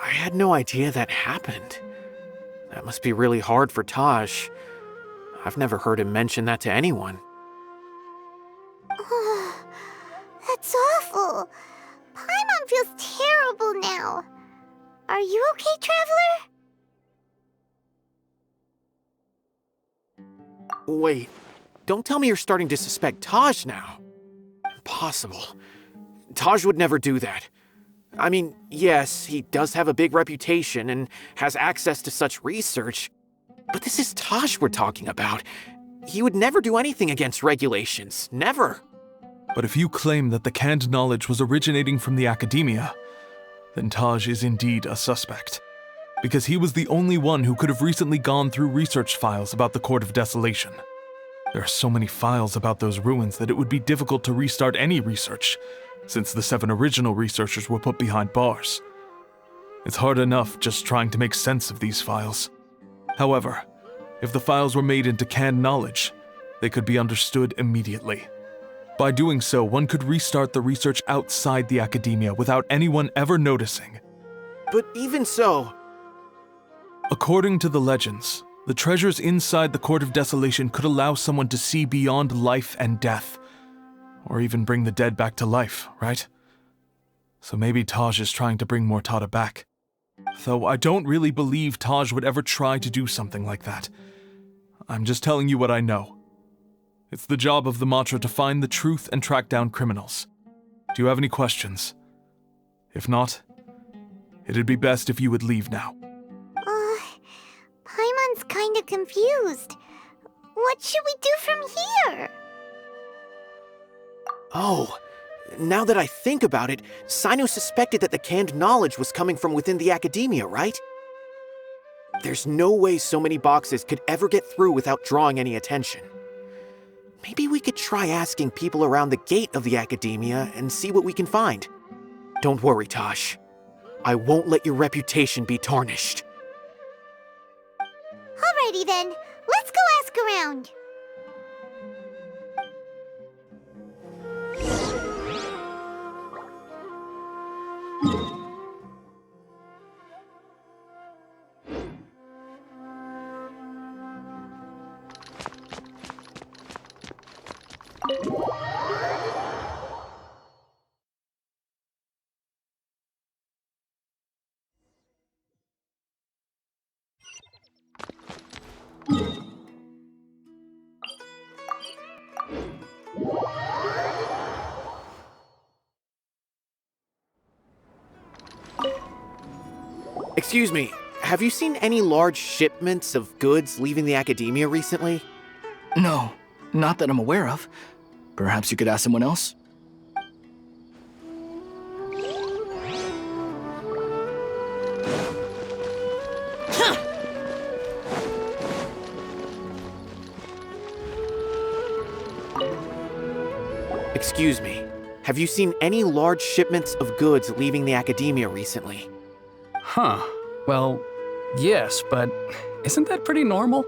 I had no idea that happened. That must be really hard for Taj. I've never heard him mention that to anyone. That's awful. Paimon feels terrible now. Are you okay, Traveler? Wait, don't tell me you're starting to suspect Taj now. Impossible. Taj would never do that. I mean, yes, he does have a big reputation and has access to such research, but this is Taj we're talking about. He would never do anything against regulations. Never. But if you claim that the canned knowledge was originating from the Academia, then Taj is indeed a suspect. Because he was the only one who could have recently gone through research files about the Court of Desolation. There are so many files about those ruins that it would be difficult to restart any research, since the 7 original researchers were put behind bars. It's hard enough just trying to make sense of these files. However, if the files were made into canned knowledge, they could be understood immediately. By doing so, one could restart the research outside the Academia without anyone ever noticing. But even so... According to the legends, the treasures inside the Court of Desolation could allow someone to see beyond life and death, or even bring the dead back to life, right? So maybe Taj is trying to bring Mortada back. Though I don't really believe Taj would ever try to do something like that. I'm just telling you what I know. It's the job of the Matra to find the truth and track down criminals. Do you have any questions? If not, it'd be best if you would leave now. Paimon's kinda confused. What should we do from here? Oh, now that I think about it, Cyno suspected that the canned knowledge was coming from within the Academia, right? There's no way so many boxes could ever get through without drawing any attention. Maybe we could try asking people around the gate of the Academia and see what we can find. Don't worry, Tosh. I won't let your reputation be tarnished. Alrighty then, let's go ask around. Excuse me, have you seen any large shipments of goods leaving the academia recently? No, not that I'm aware of. Perhaps you could ask someone else? Excuse me, have you seen any large shipments of goods leaving the academia recently? Huh. Well, yes, but isn't that pretty normal?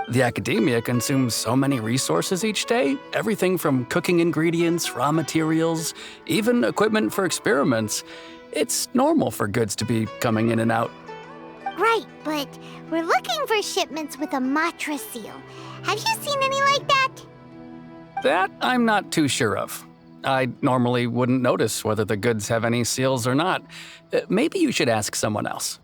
The academia consumes so many resources each day, everything from cooking ingredients, raw materials, even equipment for experiments. It's normal for goods to be coming in and out. Right, but we're looking for shipments with a Matra seal. Have you seen any like that? That I'm not too sure of. I normally wouldn't notice whether the goods have any seals or not. Maybe you should ask someone else.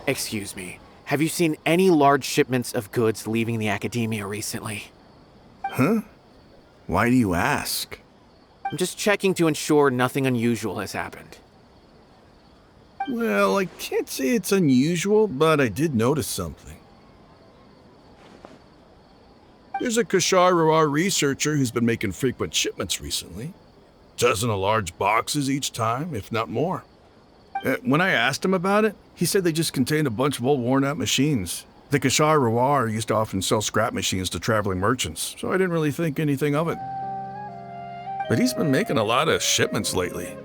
Excuse me, have you seen any large shipments of goods leaving the academia recently? Huh? Why do you ask? I'm just checking to ensure nothing unusual has happened. Well, I can't say it's unusual, but I did notice something. There's a Kashar researcher who's been making frequent shipments recently. Dozen of large boxes each time, if not more. When I asked him about it, he said they just contained a bunch of old worn-out machines. The Kashar used to often sell scrap machines to traveling merchants, so I didn't really think anything of it. But he's been making a lot of shipments lately.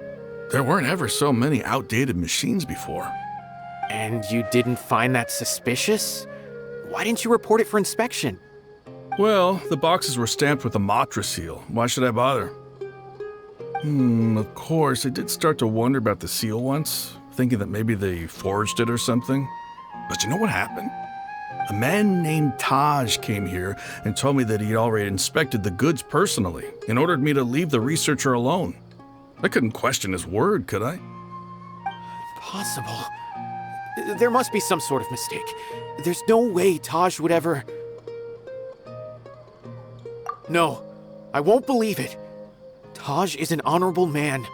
There weren't ever so many outdated machines before. And you didn't find that suspicious? Why didn't you report it for inspection? Well, the boxes were stamped with a Matra seal. Why should I bother? Of course, I did start to wonder about the seal once, thinking that maybe they forged it or something. But you know what happened? A man named Taj came here and told me that he'd already inspected the goods personally and ordered me to leave the researcher alone. I couldn't question his word, could I? Possible. There must be some sort of mistake. There's no way Taj would ever... No, I won't believe it. Taj is an honorable man.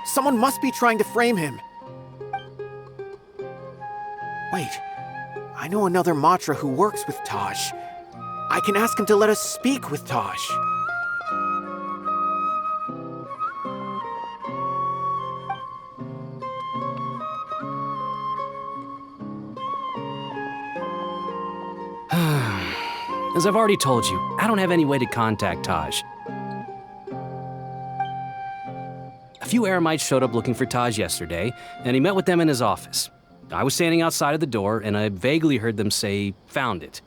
Someone must be trying to frame him. Wait, I know another Matra who works with Taj. I can ask him to let us speak with Taj. As I've already told you, I don't have any way to contact Taj. A few Eremites showed up looking for Taj yesterday, and he met with them in his office. I was standing outside of the door, and I vaguely heard them say, "Found it."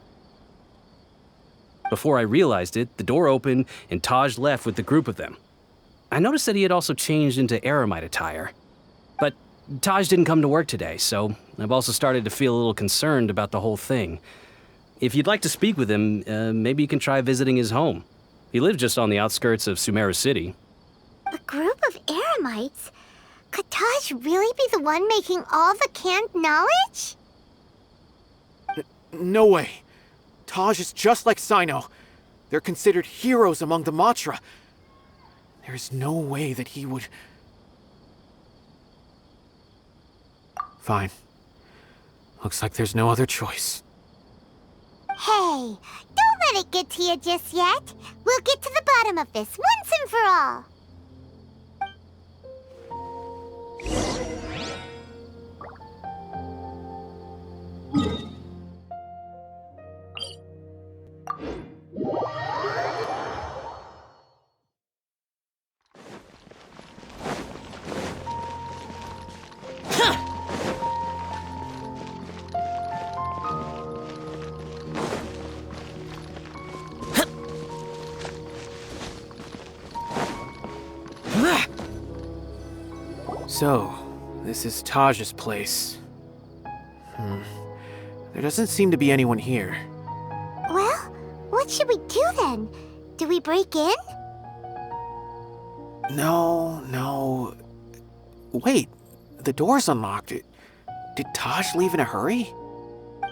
Before I realized it, the door opened, and Taj left with the group of them. I noticed that he had also changed into Eremite attire. But Taj didn't come to work today, so I've also started to feel a little concerned about the whole thing. If you'd like to speak with him, maybe you can try visiting his home. He lives just on the outskirts of Sumeru City. A group of Eremites? Could Taj really be the one making all the canned knowledge? No way. Taj is just like Cyno. They're considered heroes among the Matra. There's no way that he would... Fine. Looks like there's no other choice. Hey, don't let it get to you just yet. We'll get to the bottom of this once and for all. So, this is Taj's place. There doesn't seem to be anyone here. Well, what should we do then? Do we break in? No. Wait, the door's unlocked. Did Taj leave in a hurry?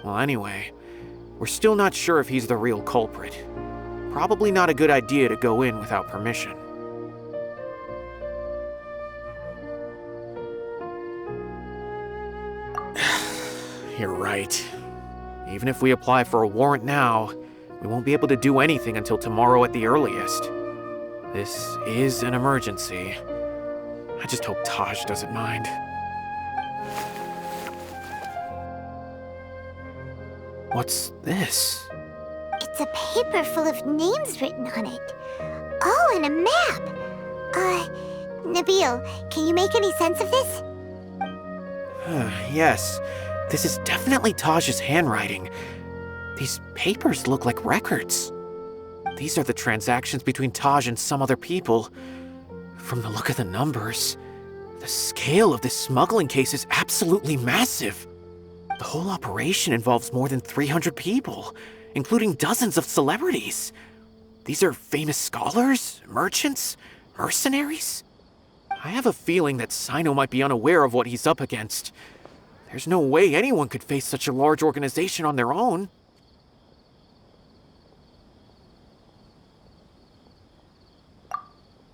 Well, anyway, we're still not sure if he's the real culprit. Probably not a good idea to go in without permission. You're right. Even if we apply for a warrant now, we won't be able to do anything until tomorrow at the earliest. This is an emergency. I just hope Taj doesn't mind. What's this? It's a paper full of names written on it. Oh, and a map. Nabil, can you make any sense of this? Yes, this is definitely Taj's handwriting. These papers look like records. These are the transactions between Taj and some other people. From the look of the numbers, the scale of this smuggling case is absolutely massive. The whole operation involves more than 300 people, including dozens of celebrities. These are famous scholars, merchants, mercenaries. I have a feeling that Cyno might be unaware of what he's up against. There's no way anyone could face such a large organization on their own.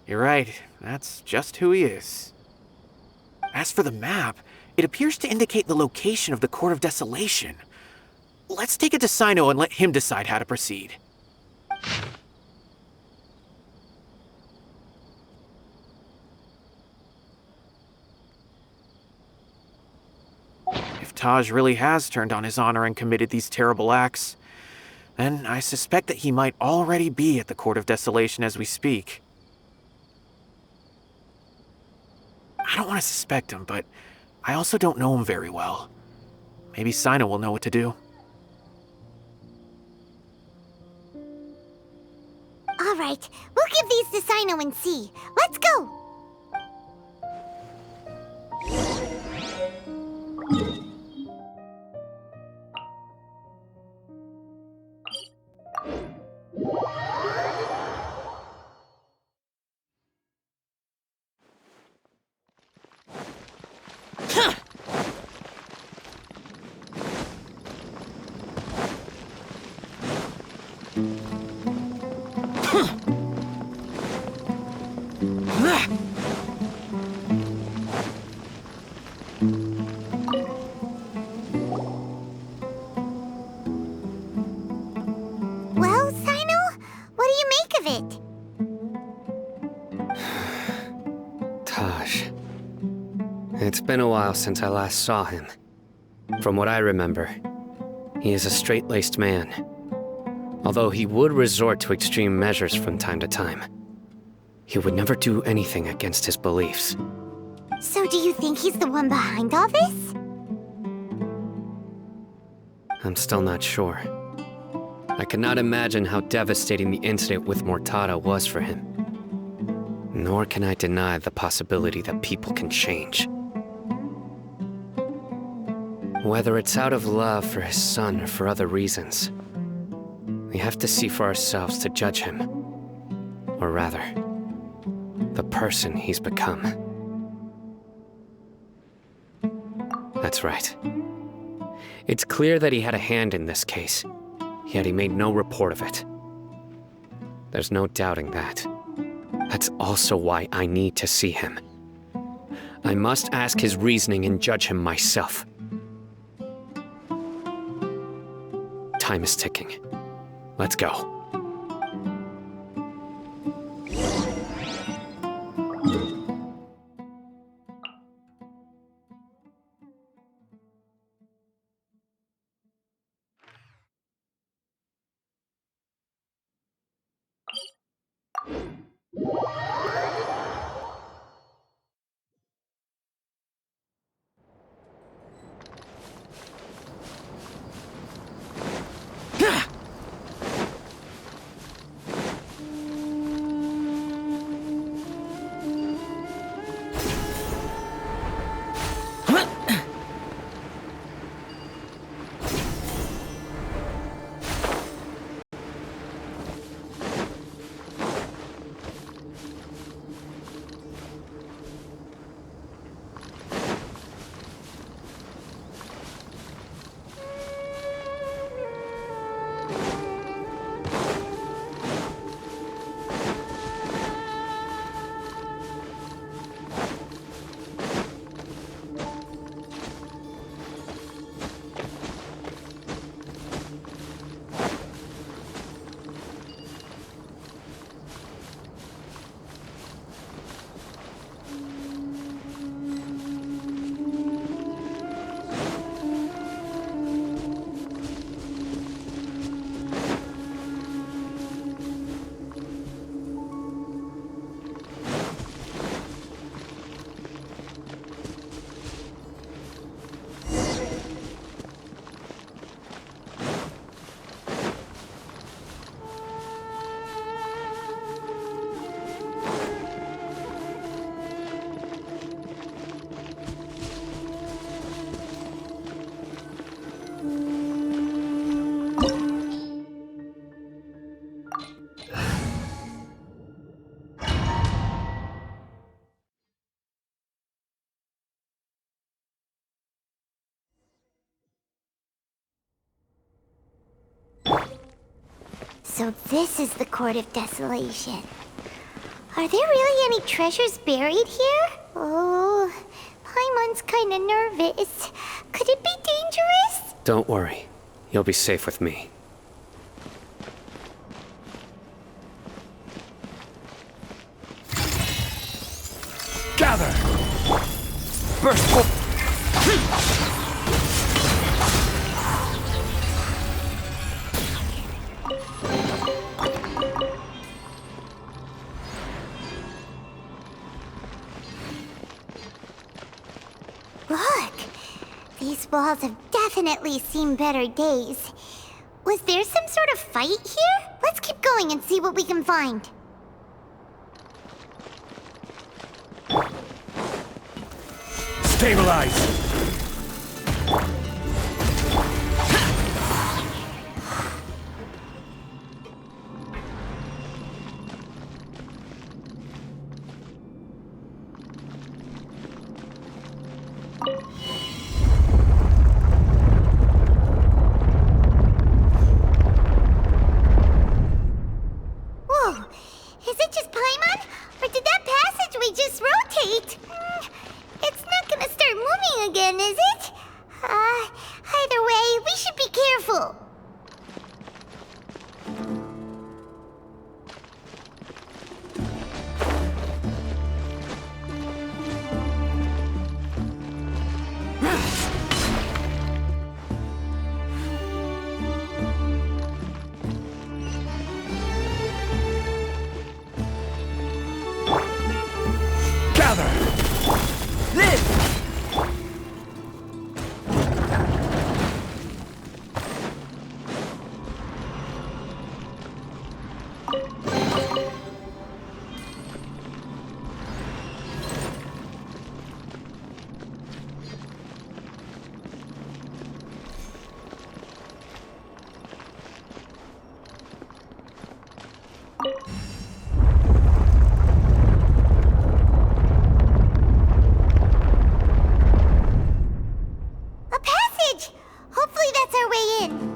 You're right, that's just who he is. As for the map, it appears to indicate the location of the Court of Desolation. Let's take it to Cyno and let him decide how to proceed. If Taj really has turned on his honor and committed these terrible acts, then I suspect that he might already be at the Court of Desolation as we speak. I don't want to suspect him, but I also don't know him very well. Maybe Cyno will know what to do. All right, we'll give these to Cyno and see. Let's go! Well, Cyno, what do you make of it? Taj. It's been a while since I last saw him. From what I remember, he is a straight-laced man. Although he would resort to extreme measures from time to time, he would never do anything against his beliefs. So do you think he's the one behind all this? I'm still not sure. I cannot imagine how devastating the incident with Mortada was for him. Nor can I deny the possibility that people can change. Whether it's out of love for his son or for other reasons, we have to see for ourselves to judge him. Or rather, the person he's become. That's right. It's clear that he had a hand in this case, yet he made no report of it. There's no doubting that. That's also why I need to see him. I must ask his reasoning and judge him myself. Time is ticking. Let's go. So this is the Court of Desolation. Are there really any treasures buried here? Oh, Paimon's kinda nervous. Could it be dangerous? Don't worry. You'll be safe with me. Gather! Burst! Look! These walls have definitely seen better days. Was there some sort of fight here? Let's keep going and see what we can find. Stabilize! Whoa! Is it just Paimon? Or did that passageway just rotate? It's not gonna start moving again, is it? Either way, we should be careful. Gather! Live! A passage! Hopefully that's our way in.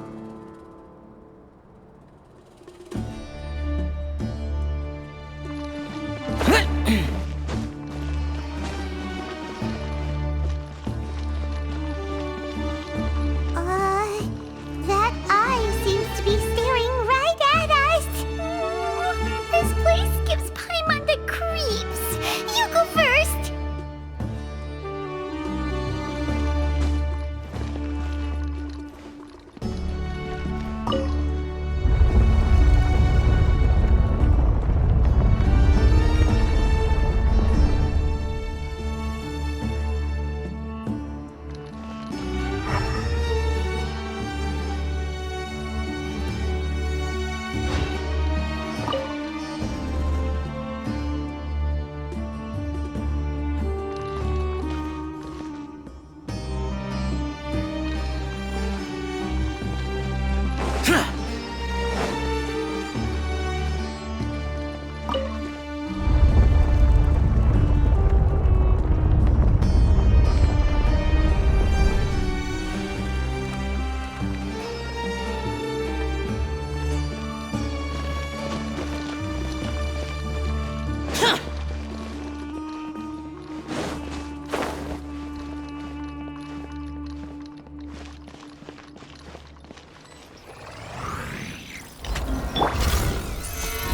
That eye seems to be staring right at us. This place gives Paimon the creeps. You go first.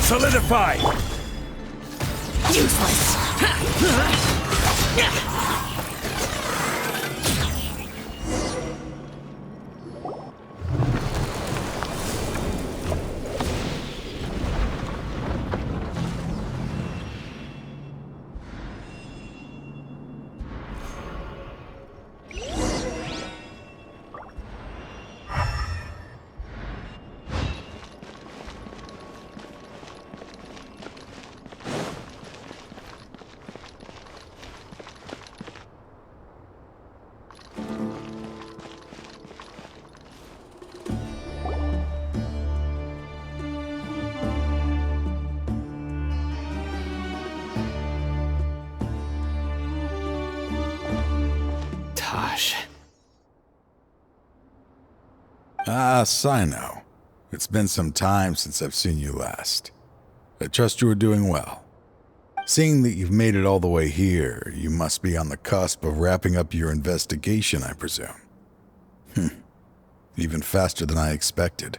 Solidify! Useless! Taj. Ah, Cyno. It's been some time since I've seen you last. I trust you are doing well. Seeing that you've made it all the way here, you must be on the cusp of wrapping up your investigation, I presume. Even faster than I expected.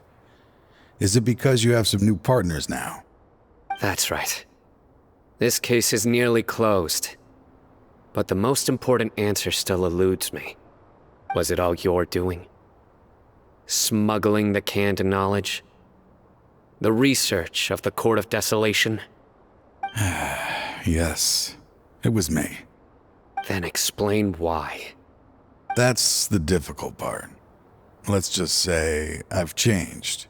Is it because you have some new partners now? That's right. This case is nearly closed. But the most important answer still eludes me. Was it all your doing? Smuggling the canned knowledge? The research of the Court of Desolation? Yes, it was me. Then explain why. That's the difficult part. Let's just say I've changed.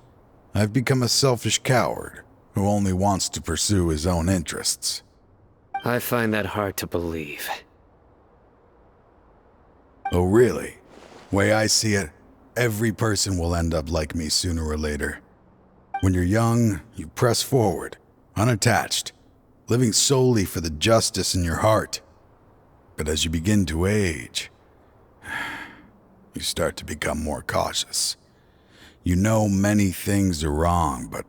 I've become a selfish coward who only wants to pursue his own interests. I find that hard to believe. Oh, really? Way I see it, every person will end up like me sooner or later. When you're young, you press forward, unattached, living solely for the justice in your heart. But as you begin to age, you start to become more cautious. You know many things are wrong, but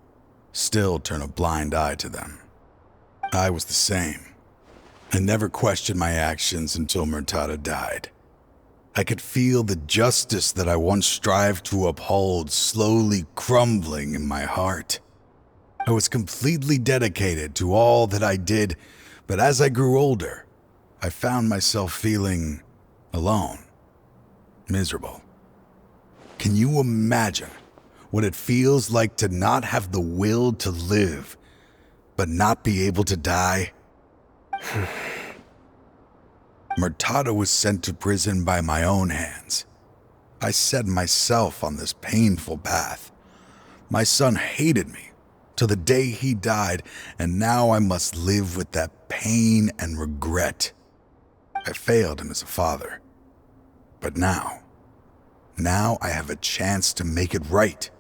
still turn a blind eye to them. I was the same. I never questioned my actions until Murtada died. I could feel the justice that I once strived to uphold slowly crumbling in my heart. I was completely dedicated to all that I did, but as I grew older, I found myself feeling alone, miserable. Can you imagine what it feels like to not have the will to live, but not be able to die? Murtada was sent to prison by my own hands. I set myself on this painful path. My son hated me till the day he died, and now I must live with that pain and regret. I failed him as a father. But now I have a chance to make it right.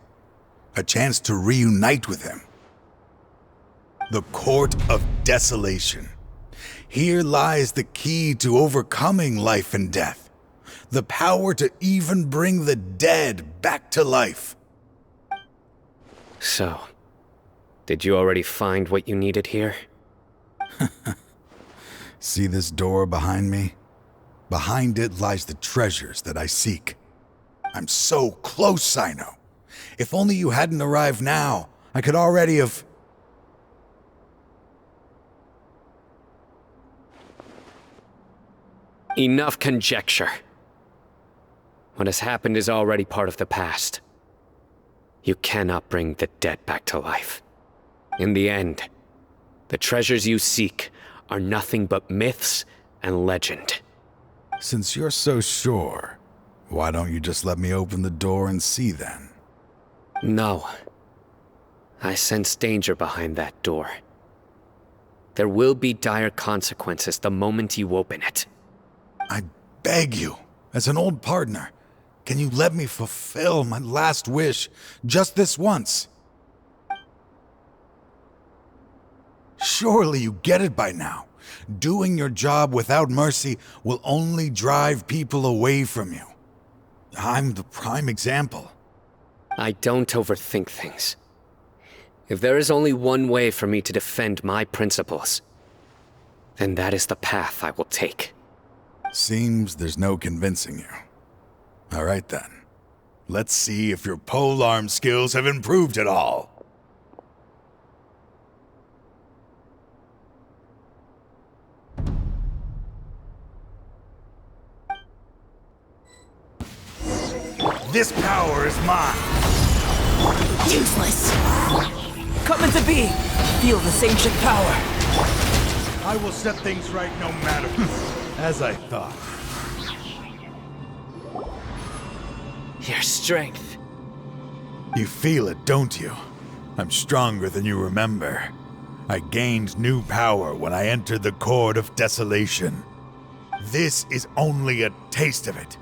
A chance to reunite with him. The Court of Desolation. Here lies the key to overcoming life and death. The power to even bring the dead back to life. So, did you already find what you needed here? See this door behind me? Behind it lies the treasures that I seek. I'm so close, Cyno. If only you hadn't arrived now, I could already have... Enough conjecture. What has happened is already part of the past. You cannot bring the dead back to life. In the end, the treasures you seek are nothing but myths and legend. Since you're so sure, why don't you just let me open the door and see then? No. I sense danger behind that door. There will be dire consequences the moment you open it. I beg you, as an old partner, can you let me fulfill my last wish just this once? Surely you get it by now. Doing your job without mercy will only drive people away from you. I'm the prime example. I don't overthink things. If there is only one way for me to defend my principles, then that is the path I will take. Seems there's no convincing you. All right then. Let's see if your polearm skills have improved at all. This power is mine. Useless. Come into being. Feel the same ship power. I will set things right no matter. As I thought. Your strength. You feel it, don't you? I'm stronger than you remember. I gained new power when I entered the Court of Desolation. This is only a taste of it.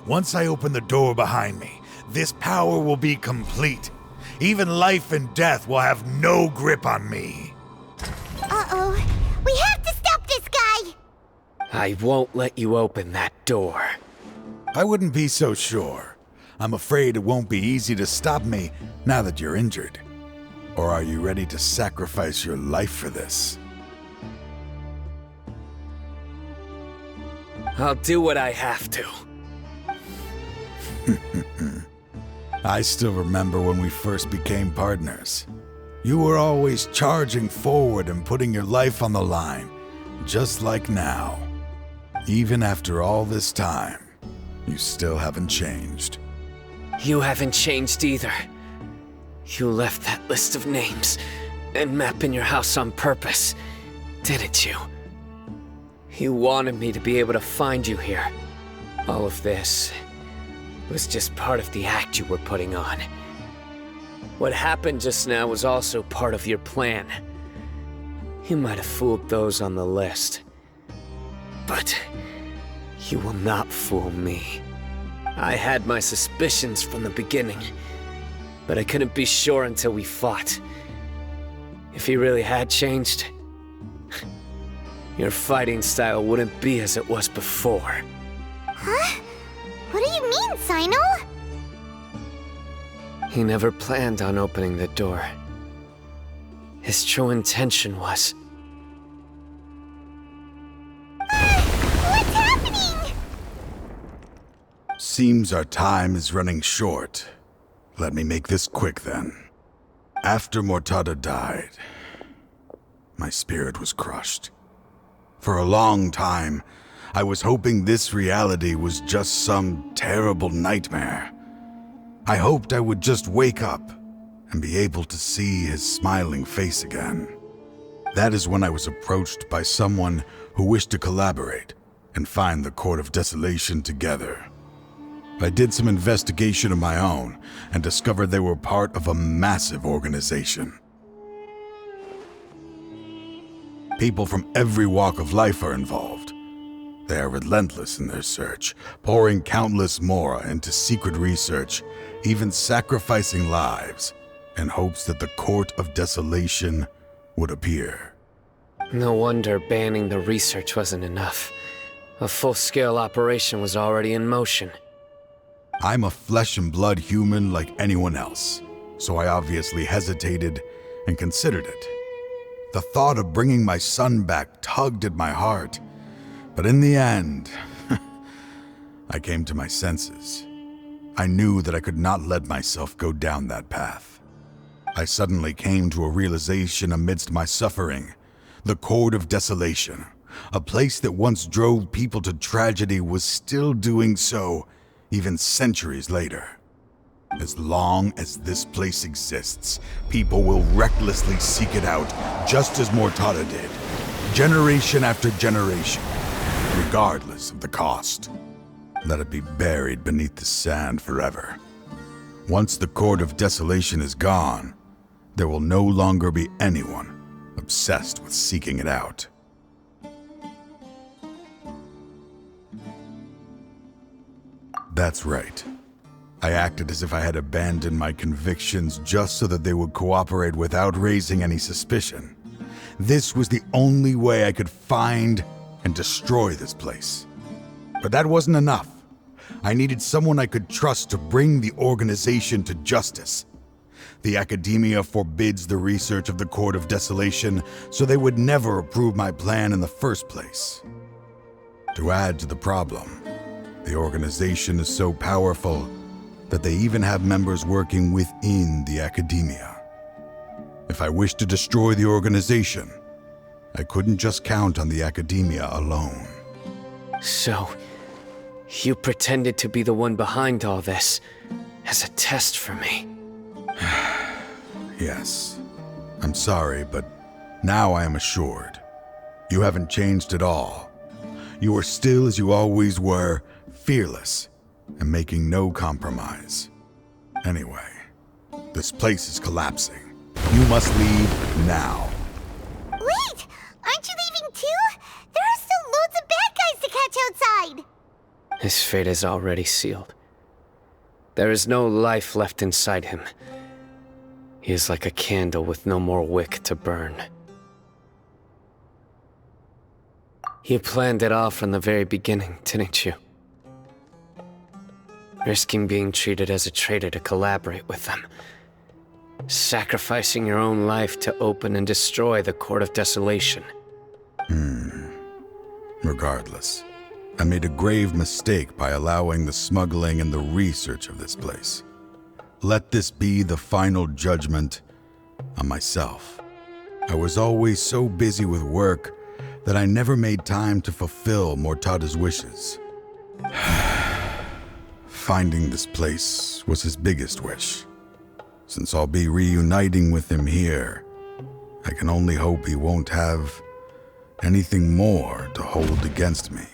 Once I open the door behind me, this power will be complete. Even life and death will have no grip on me. Uh-oh. We have to stop this guy! I won't let you open that door. I wouldn't be so sure. I'm afraid it won't be easy to stop me now that you're injured. Or are you ready to sacrifice your life for this? I'll do what I have to. I still remember when we first became partners. You were always charging forward and putting your life on the line, just like now. Even after all this time, you still haven't changed. You haven't changed either. You left that list of names and map in your house on purpose, didn't you? You wanted me to be able to find you here. All of this was just part of the act you were putting on. What happened just now was also part of your plan. You might have fooled those on the list, but you will not fool me. I had my suspicions from the beginning, but I couldn't be sure until we fought. If he really had changed, your fighting style wouldn't be as it was before. Huh? What do you mean, Cyno? He never planned on opening the door. His true intention was... What's happening? Seems our time is running short. Let me make this quick then. After Mortada died, my spirit was crushed. For a long time, I was hoping this reality was just some terrible nightmare. I hoped I would just wake up and be able to see his smiling face again. That is when I was approached by someone who wished to collaborate and find the Court of Desolation together. I did some investigation of my own and discovered they were part of a massive organization. People from every walk of life are involved. They are relentless in their search, pouring countless mora into secret research, even sacrificing lives, in hopes that the Court of Desolation would appear. No wonder banning the research wasn't enough. A full-scale operation was already in motion. I'm a flesh and blood human like anyone else, so I obviously hesitated and considered it. The thought of bringing my son back tugged at my heart, but in the end, I came to my senses. I knew that I could not let myself go down that path. I suddenly came to a realization amidst my suffering. The Court of Desolation, a place that once drove people to tragedy, was still doing so even centuries later. As long as this place exists, people will recklessly seek it out, just as Mortada did, generation after generation, regardless of the cost. Let it be buried beneath the sand forever. Once the Court of Desolation is gone, there will no longer be anyone obsessed with seeking it out. That's right. I acted as if I had abandoned my convictions just so that they would cooperate without raising any suspicion. This was the only way I could find and destroy this place. But that wasn't enough. I needed someone I could trust to bring the organization to justice. The Academia forbids the research of the Court of Desolation, so they would never approve my plan in the first place. To add to the problem, the organization is so powerful that they even have members working within the Academia. If I wished to destroy the organization, I couldn't just count on the Academia alone. So, you pretended to be the one behind all this, as a test for me. Yes. I'm sorry, but now I am assured. You haven't changed at all. You are still as you always were, fearless, and making no compromise. Anyway, this place is collapsing. You must leave now. Wait! Aren't you leaving too? There are still loads of bad guys to catch outside! His fate is already sealed. There is no life left inside him. He is like a candle with no more wick to burn. You planned it all from the very beginning, didn't you? Risking being treated as a traitor to collaborate with them. Sacrificing your own life to open and destroy the Court of Desolation. Regardless, I made a grave mistake by allowing the smuggling and the research of this place. Let this be the final judgment on myself. I was always so busy with work that I never made time to fulfill Mortada's wishes. Finding this place was his biggest wish. Since I'll be reuniting with him here, I can only hope he won't have anything more to hold against me.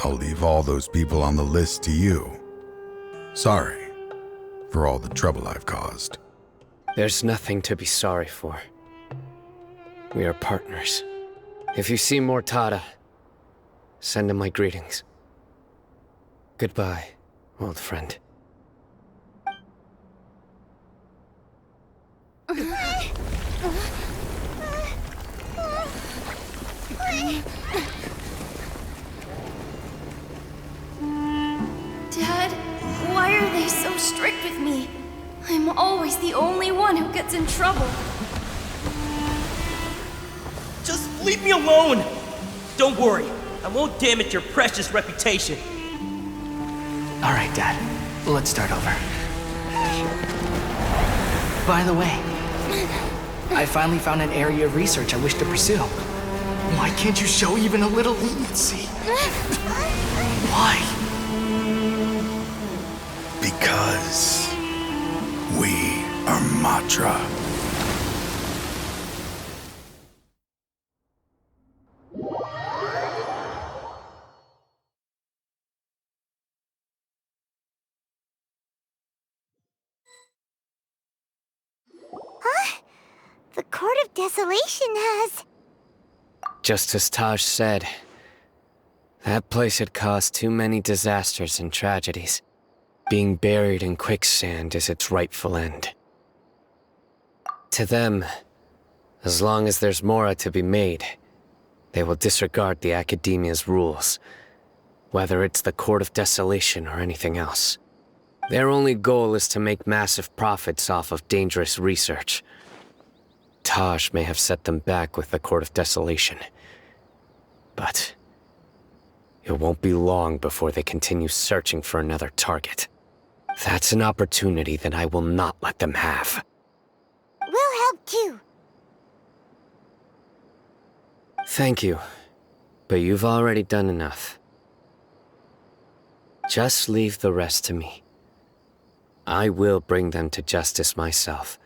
I'll leave all those people on the list to you. Sorry for all the trouble I've caused. There's nothing to be sorry for. We are partners. If you see Mortada, send him my greetings. Goodbye, old friend. Dad, why are they so strict with me? I'm always the only one who gets in trouble. Just leave me alone! Don't worry, I won't damage your precious reputation. Alright, Dad. Let's start over. By the way, I finally found an area of research I wish to pursue. Why can't you show even a little leniency? Why? Because we are Matra. Huh? The Court of Desolation has... Just as Taj said, that place had caused too many disasters and tragedies. Being buried in quicksand is its rightful end. To them, as long as there's more to be made, they will disregard the Academia's rules, whether it's the Court of Desolation or anything else. Their only goal is to make massive profits off of dangerous research. Taj may have set them back with the Court of Desolation, but it won't be long before they continue searching for another target. That's an opportunity that I will not let them have. We'll help too. Thank you, but you've already done enough. Just leave the rest to me. I will bring them to justice myself.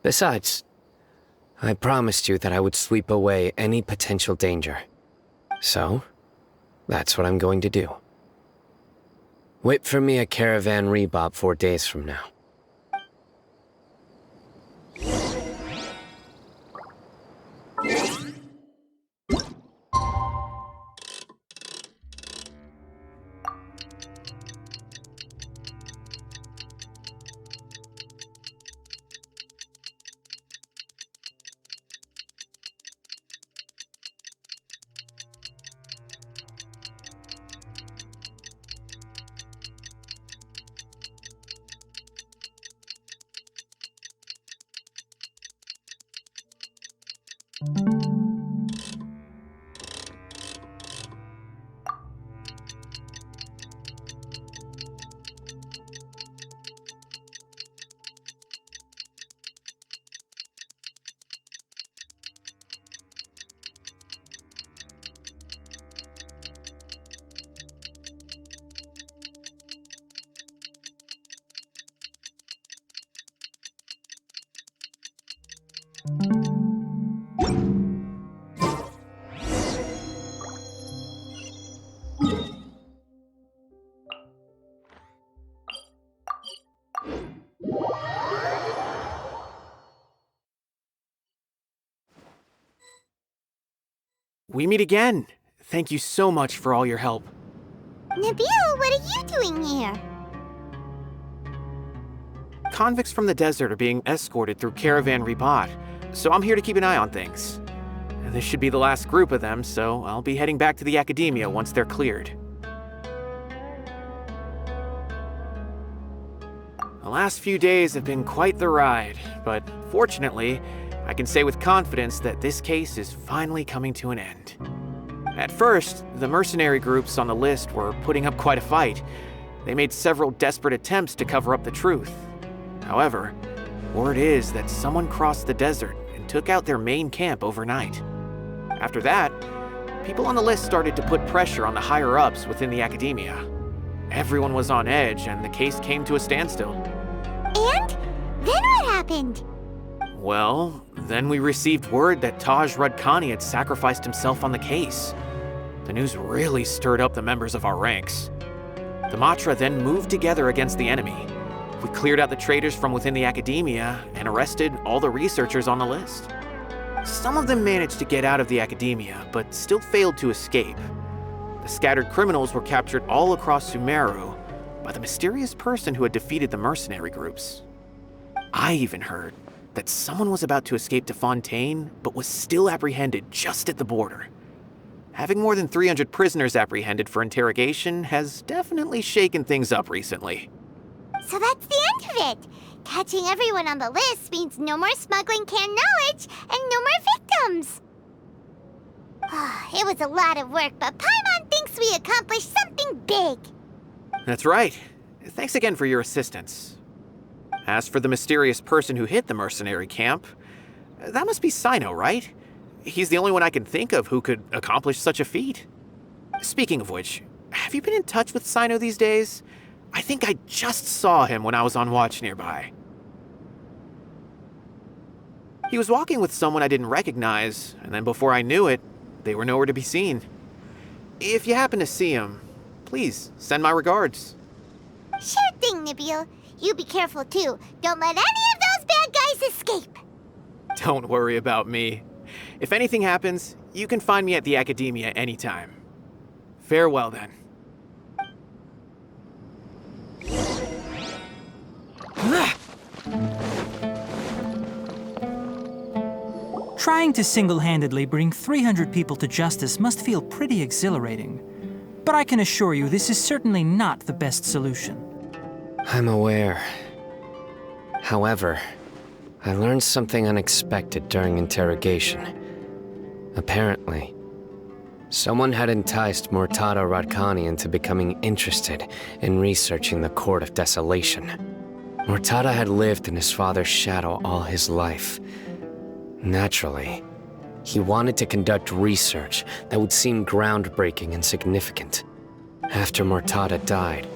Besides, I promised you that I would sweep away any potential danger. So, that's what I'm going to do. Wait for me at Caravan Rebop 4 days from now. We meet again. Thank you so much for all your help. Nabil, what are you doing here? Convicts from the desert are being escorted through Caravan Rebot, so I'm here to keep an eye on things. This should be the last group of them, so I'll be heading back to the Academia once they're cleared. The last few days have been quite the ride, but fortunately, I can say with confidence that this case is finally coming to an end. At first, the mercenary groups on the list were putting up quite a fight. They made several desperate attempts to cover up the truth. However, word is that someone crossed the desert and took out their main camp overnight. After that, people on the list started to put pressure on the higher-ups within the academia. Everyone was on edge, and the case came to a standstill. And? Then what happened? Well, then we received word that Taj Radkani had sacrificed himself on the case. The news really stirred up the members of our ranks. The Matra then moved together against the enemy. We cleared out the traitors from within the academia and arrested all the researchers on the list. Some of them managed to get out of the academia, but still failed to escape. The scattered criminals were captured all across Sumeru by the mysterious person who had defeated the mercenary groups. I even heard that someone was about to escape to Fontaine, but was still apprehended just at the border. Having more than 300 prisoners apprehended for interrogation has definitely shaken things up recently. So that's the end of it. Catching everyone on the list means no more smuggling canned knowledge and no more victims. It was a lot of work, but Paimon thinks we accomplished something big. That's right. Thanks again for your assistance. As for the mysterious person who hit the mercenary camp, that must be Cyno, right? He's the only one I can think of who could accomplish such a feat. Speaking of which, have you been in touch with Cyno these days? I think I just saw him when I was on watch nearby. He was walking with someone I didn't recognize, and then before I knew it, they were nowhere to be seen. If you happen to see him, please send my regards. Sure thing, Nabil. You be careful too. Don't let any of those bad guys escape. Don't worry about me. If anything happens, you can find me at the Academia anytime. Farewell then. Trying to single-handedly bring 300 people to justice must feel pretty exhilarating. But I can assure you this is certainly not the best solution. I'm aware. However, I learned something unexpected during interrogation. Apparently, someone had enticed Murtada Radkani into becoming interested in researching the Court of Desolation. Murtada had lived in his father's shadow all his life. Naturally, he wanted to conduct research that would seem groundbreaking and significant. After Murtada died,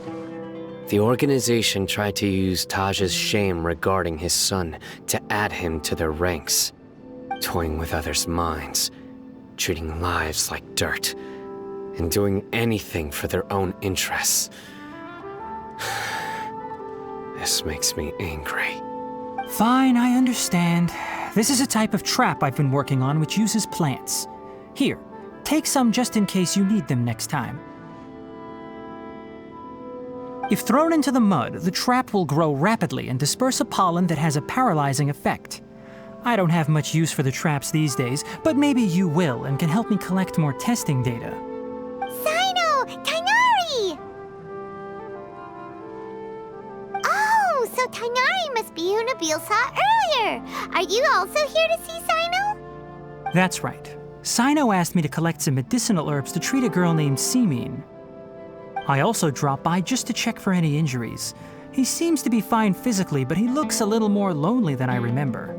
the organization tried to use Taj's shame regarding his son to add him to their ranks, toying with others' minds, treating lives like dirt, and doing anything for their own interests. This makes me angry. Fine, I understand. This is a type of trap I've been working on which uses plants. Here, take some just in case you need them next time. If thrown into the mud, the trap will grow rapidly and disperse a pollen that has a paralyzing effect. I don't have much use for the traps these days, but maybe you will and can help me collect more testing data. Cyno! Tighnari! Oh, so Tighnari must be who Nabil saw earlier. Are you also here to see Cyno? That's right. Cyno asked me to collect some medicinal herbs to treat a girl named Simin. I also dropped by just to check for any injuries. He seems to be fine physically, but he looks a little more lonely than I remember.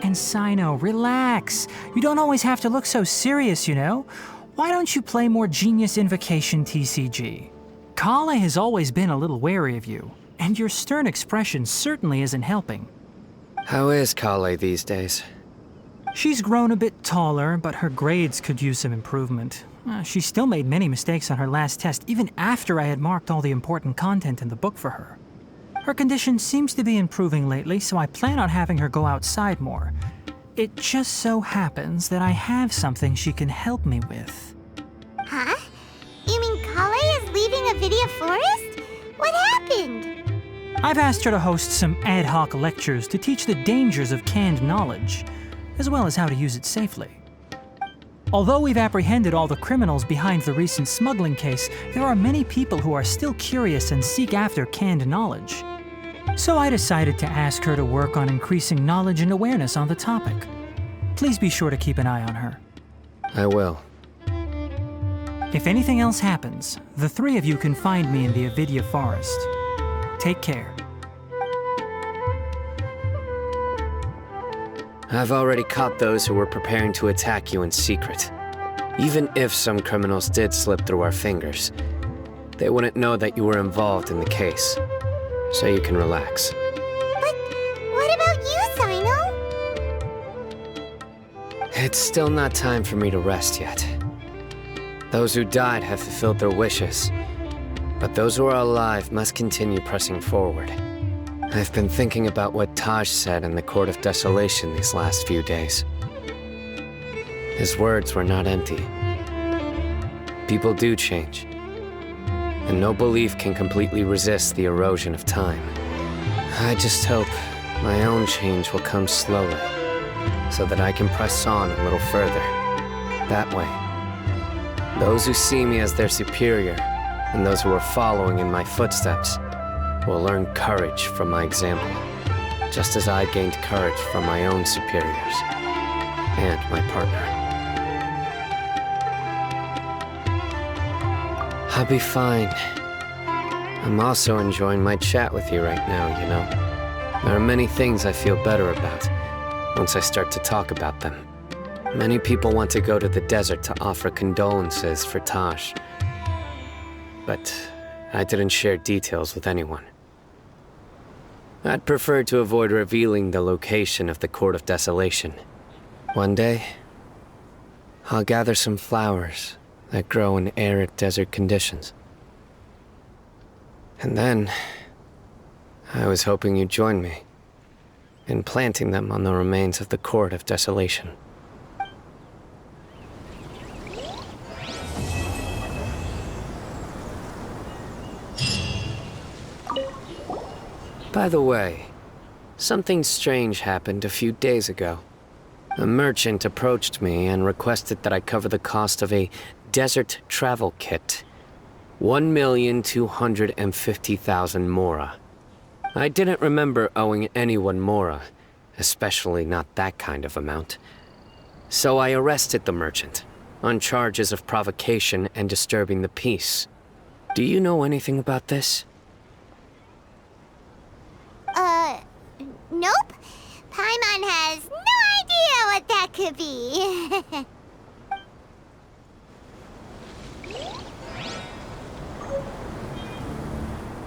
And Cyno, relax. You don't always have to look so serious, you know? Why don't you play more Genius Invocation TCG? Kale has always been a little wary of you, and your stern expression certainly isn't helping. How is Kale these days? She's grown a bit taller, but her grades could use some improvement. She still made many mistakes on her last test, even after I had marked all the important content in the book for her. Her condition seems to be improving lately, so I plan on having her go outside more. It just so happens that I have something she can help me with. Huh? You mean Kale is leaving Avidia Forest? What happened? I've asked her to host some ad hoc lectures to teach the dangers of canned knowledge, as well as how to use it safely. Although we've apprehended all the criminals behind the recent smuggling case, there are many people who are still curious and seek after canned knowledge. So I decided to ask her to work on increasing knowledge and awareness on the topic. Please be sure to keep an eye on her. I will. If anything else happens, the three of you can find me in the Avidya Forest. Take care. I've already caught those who were preparing to attack you in secret. Even if some criminals did slip through our fingers, they wouldn't know that you were involved in the case. So you can relax. But what about you, Cyno? It's still not time for me to rest yet. Those who died have fulfilled their wishes, but those who are alive must continue pressing forward. I've been thinking about what Taj said in the Court of Desolation these last few days. His words were not empty. People do change, and no belief can completely resist the erosion of time. I just hope my own change will come slowly, so that I can press on a little further. That way, those who see me as their superior, and those who are following in my footsteps, will learn courage from my example, just as I gained courage from my own superiors, and my partner. I'll be fine. I'm also enjoying my chat with you right now, you know. There are many things I feel better about once I start to talk about them. Many people want to go to the desert to offer condolences for Taj, but I didn't share details with anyone. I'd prefer to avoid revealing the location of the Court of Desolation. One day, I'll gather some flowers that grow in arid desert conditions. And then, I was hoping you'd join me in planting them on the remains of the Court of Desolation. By the way, something strange happened a few days ago. A merchant approached me and requested that I cover the cost of a desert travel kit. 1,250,000 mora. I didn't remember owing anyone mora, especially not that kind of amount. So I arrested the merchant, on charges of provocation and disturbing the peace. Do you know anything about this? Nope. Paimon has no idea what that could be.